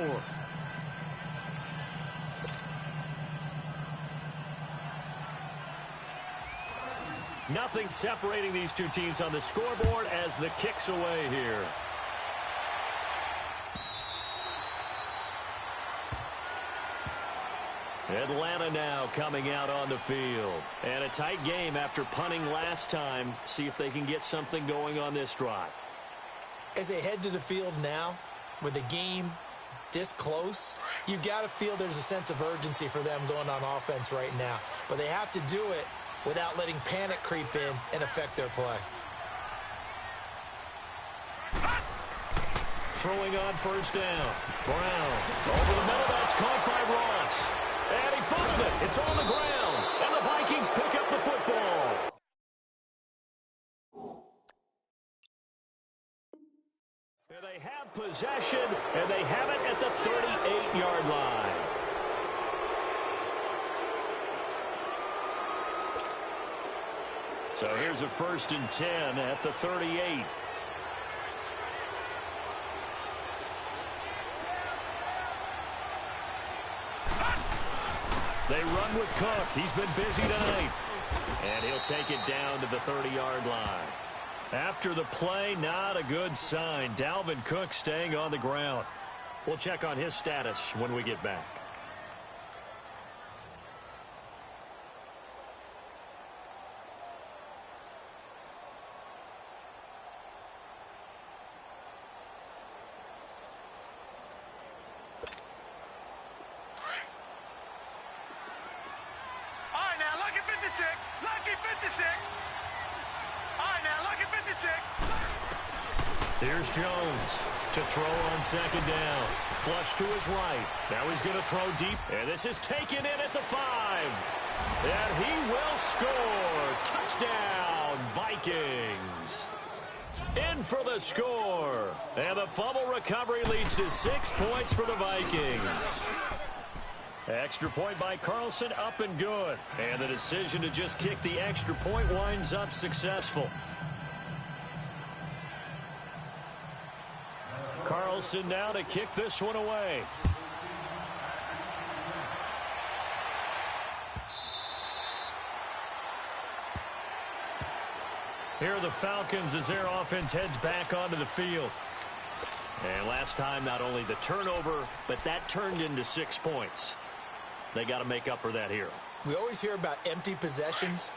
Speaker 5: Nothing separating these two teams on the scoreboard as the kick's away here. Atlanta now coming out on the field. And a tight game after punting last time. See if they can get something going on this drive.
Speaker 6: As they head to the field now, with the game this close, you've got to feel there's a sense of urgency for them going on offense right now. But they have to do it without letting panic creep in and affect their play.
Speaker 5: Throwing on first down. Brown over the middle. That's caught by Ross. And he fumbled it. It's on the ground. And the Vikings pick up the football. And they have possession, and they have it at the 38-yard line. So here's a 1st and 10 at the 38. They run with Cook. He's been busy tonight. And he'll take it down to the 30-yard line. After the play, not a good sign. Dalvin Cook staying on the ground. We'll check on his status when we get back.
Speaker 7: Lucky 56. All right, now, lucky 56.
Speaker 5: Here's Jones to throw on 2nd down. Flush to his right. Now he's going to throw deep. And this is taken in at the 5. And he will score. Touchdown, Vikings. In for the score. And the fumble recovery leads to 6 points for the Vikings. Extra point by Carlson, up and good. And the decision to just kick the extra point winds up successful. Carlson now to kick this one away. Here are the Falcons as their offense heads back onto the field. And last time, not only the turnover, but that turned into 6 points. They got to make up for that here.
Speaker 6: We always hear about empty possessions,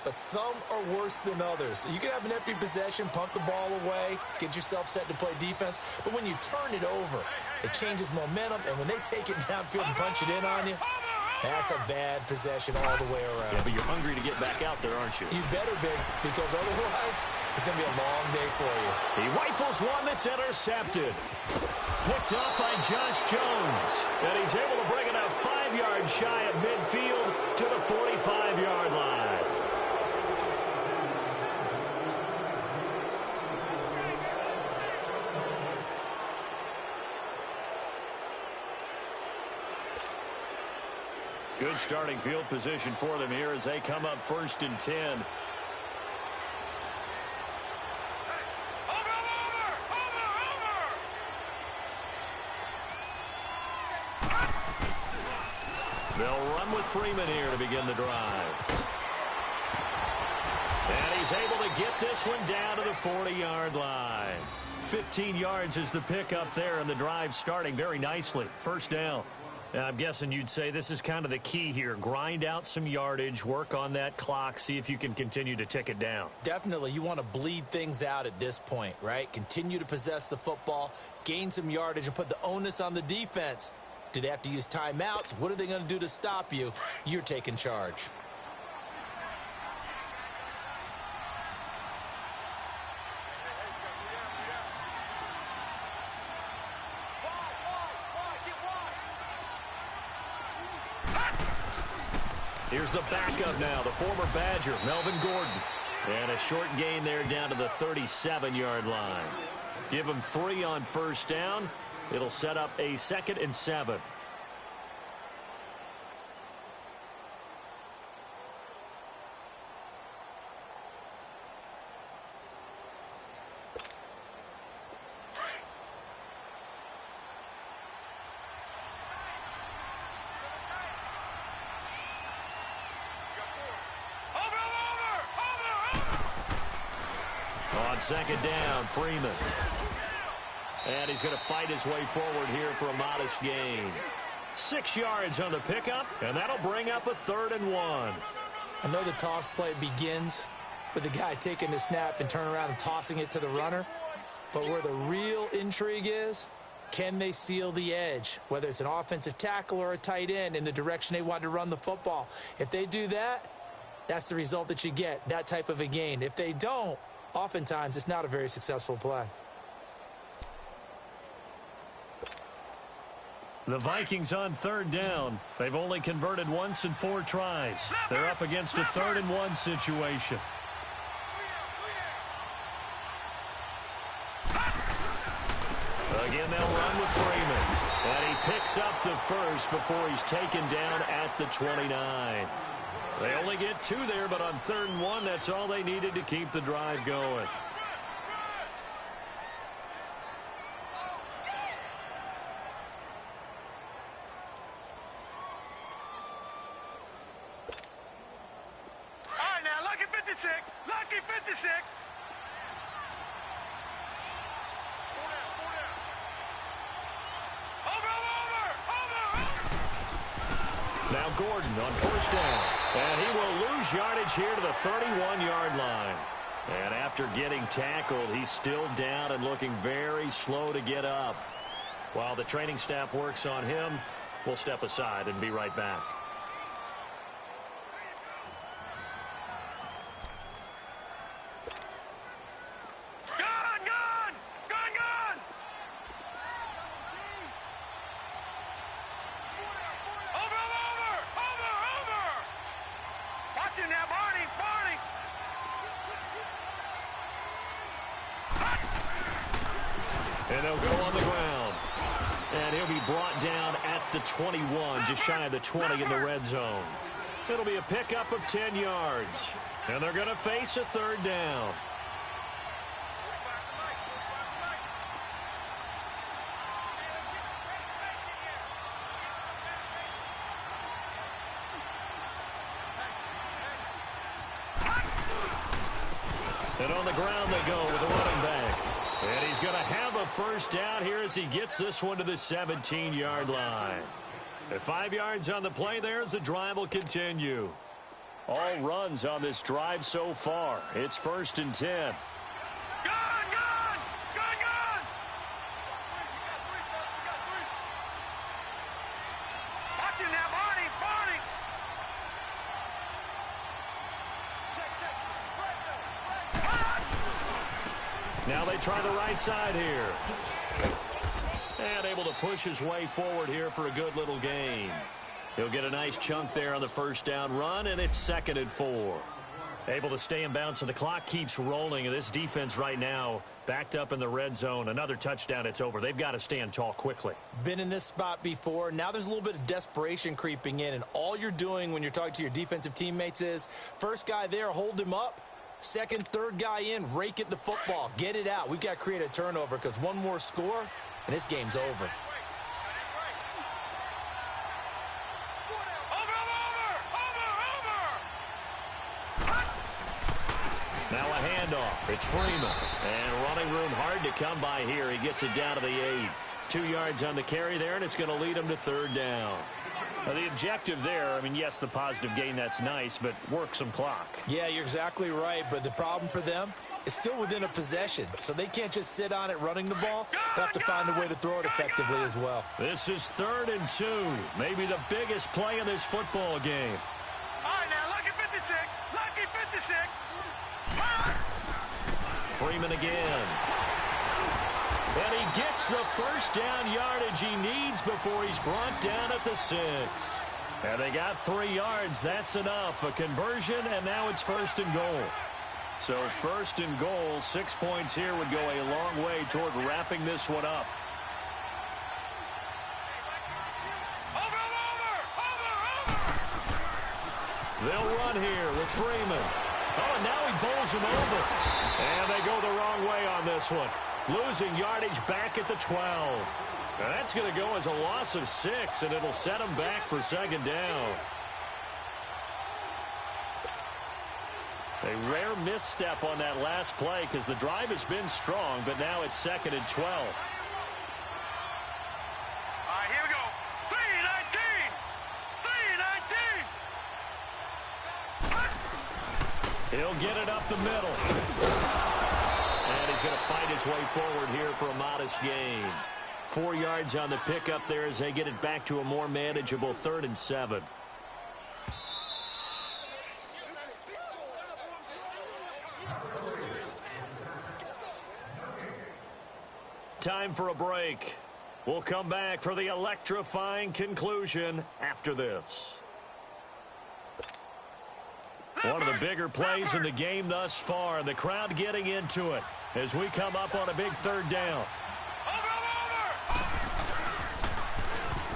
Speaker 6: but some are worse than others. You can have an empty possession, punt the ball away, get yourself set to play defense, but when you turn it over, it changes momentum, and when they take it downfield and punch it in on you, that's a bad possession all the way around.
Speaker 5: Yeah, but you're hungry to get back out there, aren't you?
Speaker 6: You better be, because otherwise it's going to be a long day for you.
Speaker 5: He rifles one that's intercepted. Picked up by Josh Jones. And he's able to bring it out 5 yards shy of midfield to the 45-yard line. Good starting field position for them here as they come up 1st and 10. They'll run with Freeman here to begin the drive. And he's able to get this one down to the 40-yard line. 15 yards is the pickup there, and the drive starting very nicely. 1st down. I'm guessing you'd say this is kind of the key here. Grind out some yardage, work on that clock, see if you can continue to tick it down.
Speaker 6: Definitely. You want to bleed things out at this point, right? Continue to possess the football, gain some yardage, and put the onus on the defense. Do they have to use timeouts? What are they going to do to stop you? You're taking charge.
Speaker 5: Here's the backup now, the former Badger, Melvin Gordon. And a short gain there down to the 37-yard line. Give him 3 on first down. It'll set up a 2nd and 7. On 2nd down, Freeman. And he's going to fight his way forward here for a modest gain. 6 yards on the pickup, and that'll bring up a 3rd and 1.
Speaker 6: I know the toss play begins with the guy taking the snap and turning around and tossing it to the runner. But where the real intrigue is, can they seal the edge, whether it's an offensive tackle or a tight end, in the direction they want to run the football? If they do that, that's the result that you get, that type of a gain. If they don't, oftentimes it's not a very successful play.
Speaker 5: The Vikings on 3rd down. They've only converted once in 4 tries. They're up against a 3rd and 1 situation. Again, they'll run with Freeman. And he picks up the first before he's taken down at the 29. They only get 2 there, but on 3rd and 1, that's all they needed to keep the drive going.
Speaker 7: All right, now, lucky 56. Lucky 56.
Speaker 5: Now Gordon on first down. And he will lose yardage here to the 31-yard line. And after getting tackled, he's still down and looking very slow to get up. While the training staff works on him, we'll step aside and be right back. And they'll go on the ground. And he'll be brought down at the 21, just shy of the 20 in the red zone. It'll be a pickup of 10 yards. And they're going to face a 3rd down. And on the ground they go with a running back. And he's going to have a first down here as he gets this one to the 17-yard line. At 5 yards on the play there as the drive will continue. All runs on this drive so far. It's 1st and 10. Now they try the right side here. And able to push his way forward here for a good little gain. He'll get a nice chunk there on the first down run, and it's 2nd and 4. Able to stay in bounds, so the clock keeps rolling. And this defense right now backed up in the red zone. Another touchdown, it's over. They've got to stand tall quickly.
Speaker 6: Been in this spot before. Now there's a little bit of desperation creeping in, and all you're doing when you're talking to your defensive teammates is, first guy there, hold him up. Second, third guy in, rake at the football. Get it out. We've got to create a turnover because one more score, and this game's over.
Speaker 5: Now a handoff. It's Freeman. And running room hard to come by here. He gets it down to the 8. 2 yards on the carry there, and it's going to lead them to 3rd down. Now, the objective there, I mean, yes, the positive gain, that's nice, but work some clock.
Speaker 6: Yeah, you're exactly right, but the problem for them is still within a possession, so they can't just sit on it running the ball. They have to find a way to throw it effectively as well.
Speaker 5: This is 3rd and 2, maybe the biggest play in this football game.
Speaker 7: All right, now, lucky 56, lucky 56.
Speaker 5: Freeman again. And he gets the first down yardage he needs before he's brought down at the 6. And they got 3 yards. That's enough. A conversion, and now it's 1st and goal. So 1st and goal, 6 points here would go a long way toward wrapping this one up. They'll run here with Freeman. Oh, and now he bowls him over. And they go the wrong way on this one. Losing yardage back at the 12. Now that's going to go as a loss of 6, and it'll set them back for 2nd down. A rare misstep on that last play because the drive has been strong, but now it's 2nd and 12.
Speaker 7: All right, here we go. 3-19. 3-19.
Speaker 5: He'll get it up the middle. And he's going to fight his way forward here for a modest gain. 4 yards on the pickup there as they get it back to a more manageable 3rd and 7. Time for a break. We'll come back for the electrifying conclusion after this. One of the bigger plays in the game thus far, and the crowd getting into it as we come up on a big 3rd down.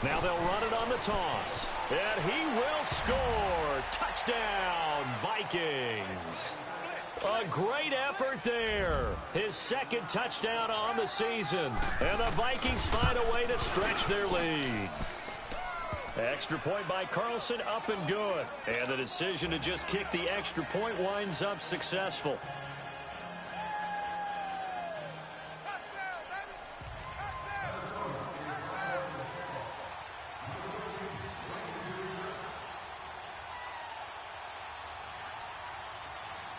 Speaker 5: Now they'll run it on the toss, and he will score. Touchdown, Vikings. A great effort there. His 2nd touchdown on the season, and the Vikings find a way to stretch their lead. Extra point by Carlson, up and good. And the decision to just kick the extra point winds up successful.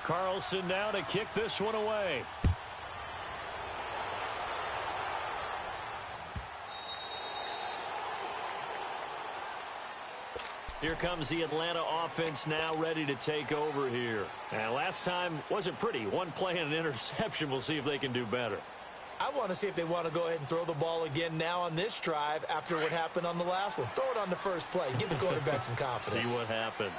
Speaker 5: Carlson now to kick this one away. Here comes the Atlanta offense now ready to take over here. And last time wasn't pretty. One play and an interception. We'll see if they can do better.
Speaker 6: I want to see if they want to go ahead and throw the ball again now on this drive after what happened on the last one. Throw it on the first play. Give the quarterback some confidence.
Speaker 5: See what happens.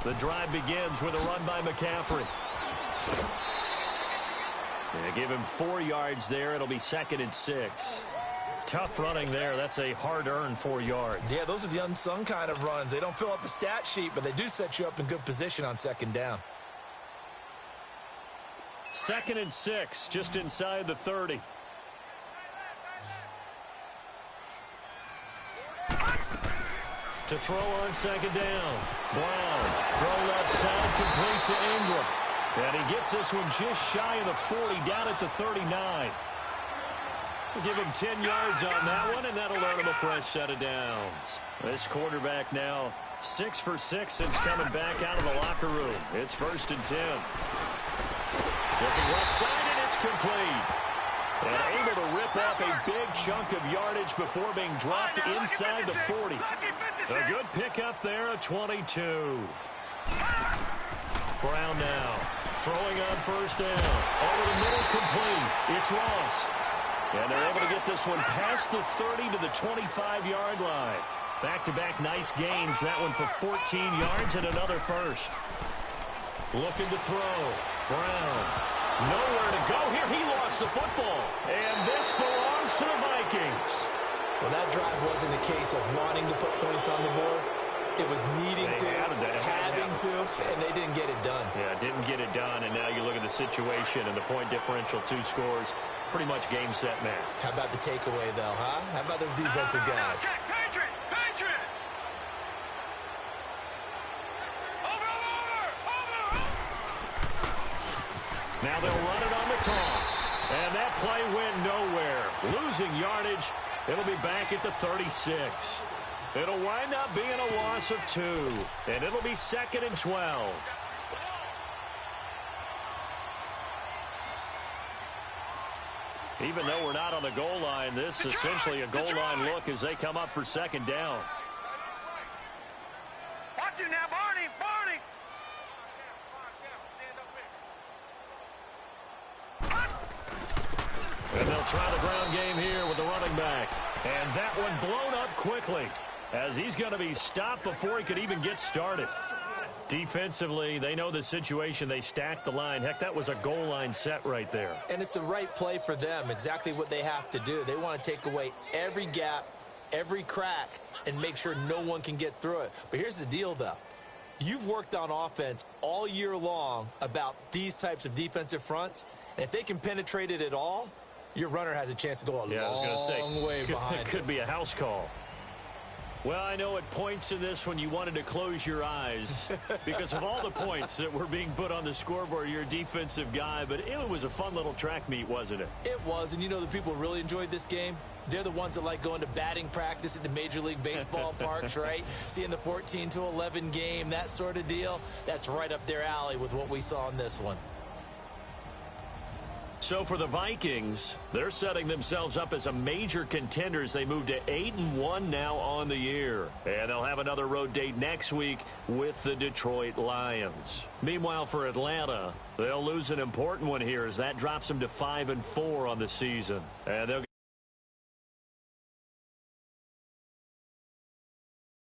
Speaker 5: The drive begins with a run by McCaffrey. They give him 4 yards there. It'll be 2nd and 6. Tough running there. That's a hard-earned 4 yards.
Speaker 6: Yeah, those are the unsung kind of runs. They don't fill up the stat sheet, but they do set you up in good position on 2nd down.
Speaker 5: 2nd and 6, just inside the 30. To throw on 2nd down. Brown, throw left side, complete to Ingram. And he gets this one just shy of the 40, down at the 39. We'll give him 10 yards on that one, and that'll earn him a fresh set of downs. This quarterback now 6 for 6 since coming back out of the locker room. It's 1st and 10. Looking left side, and it's complete. And able to rip off a big chunk of yardage before being dropped inside the 40. A good pickup there, a 22. Brown now throwing on 1st down. Over the middle, complete. It's Ross. And they're able to get this one past the 30 to the 25-yard line. Back-to-back nice gains. That one for 14 yards and another first. Looking to throw. Brown. Nowhere to go here. He lost the football. And this belongs to the Vikings.
Speaker 6: Well, that drive wasn't a case of wanting to put points on the board. It was needing to, having to, and they didn't get it done.
Speaker 5: Yeah, didn't get it done, and now you look at the situation and the point differential, 2 scores, pretty much game, set, match.
Speaker 6: How about the takeaway, though, huh? How about those defensive guys?
Speaker 7: Patriot! Patriot! Over!
Speaker 5: Now they'll run it on the toss. And that play went nowhere. Losing yardage. It'll be back at the 36. It'll wind up being a loss of 2. And it'll be 2nd and 12. Even though we're not on the goal line, this is essentially a goal line look as they come up for 2nd down.
Speaker 7: Watch it now, Barney. Barney.
Speaker 5: And they'll try the ground game here with the running back. And that one blown up quickly as he's going to be stopped before he could even get started. Defensively, they know the situation. They stacked the line. Heck, that was a goal line set right there.
Speaker 6: And it's the right play for them, exactly what they have to do. They want to take away every gap, every crack, and make sure no one can get through it. But here's the deal, though. You've worked on offense all year long about these types of defensive fronts. And if they can penetrate it at all, your runner has a chance to go a long way behind.
Speaker 5: It could be a house call. Well, I know at points in this when you wanted to close your eyes because of all the points that were being put on the scoreboard. You're a defensive guy, but it was a fun little track meet, wasn't it?
Speaker 6: It was, and you know the people who really enjoyed this game? They're the ones that like going to batting practice at the Major League Baseball parks, right? Seeing the 14-11 game, that sort of deal. That's right up their alley with what we saw in this one.
Speaker 5: So for the Vikings, they're setting themselves up as a major contender as they move to 8-1 now on the year. And they'll have another road date next week with the Detroit Lions. Meanwhile, for Atlanta, they'll lose an important one here as that drops them to 5-4 on the season. And they'll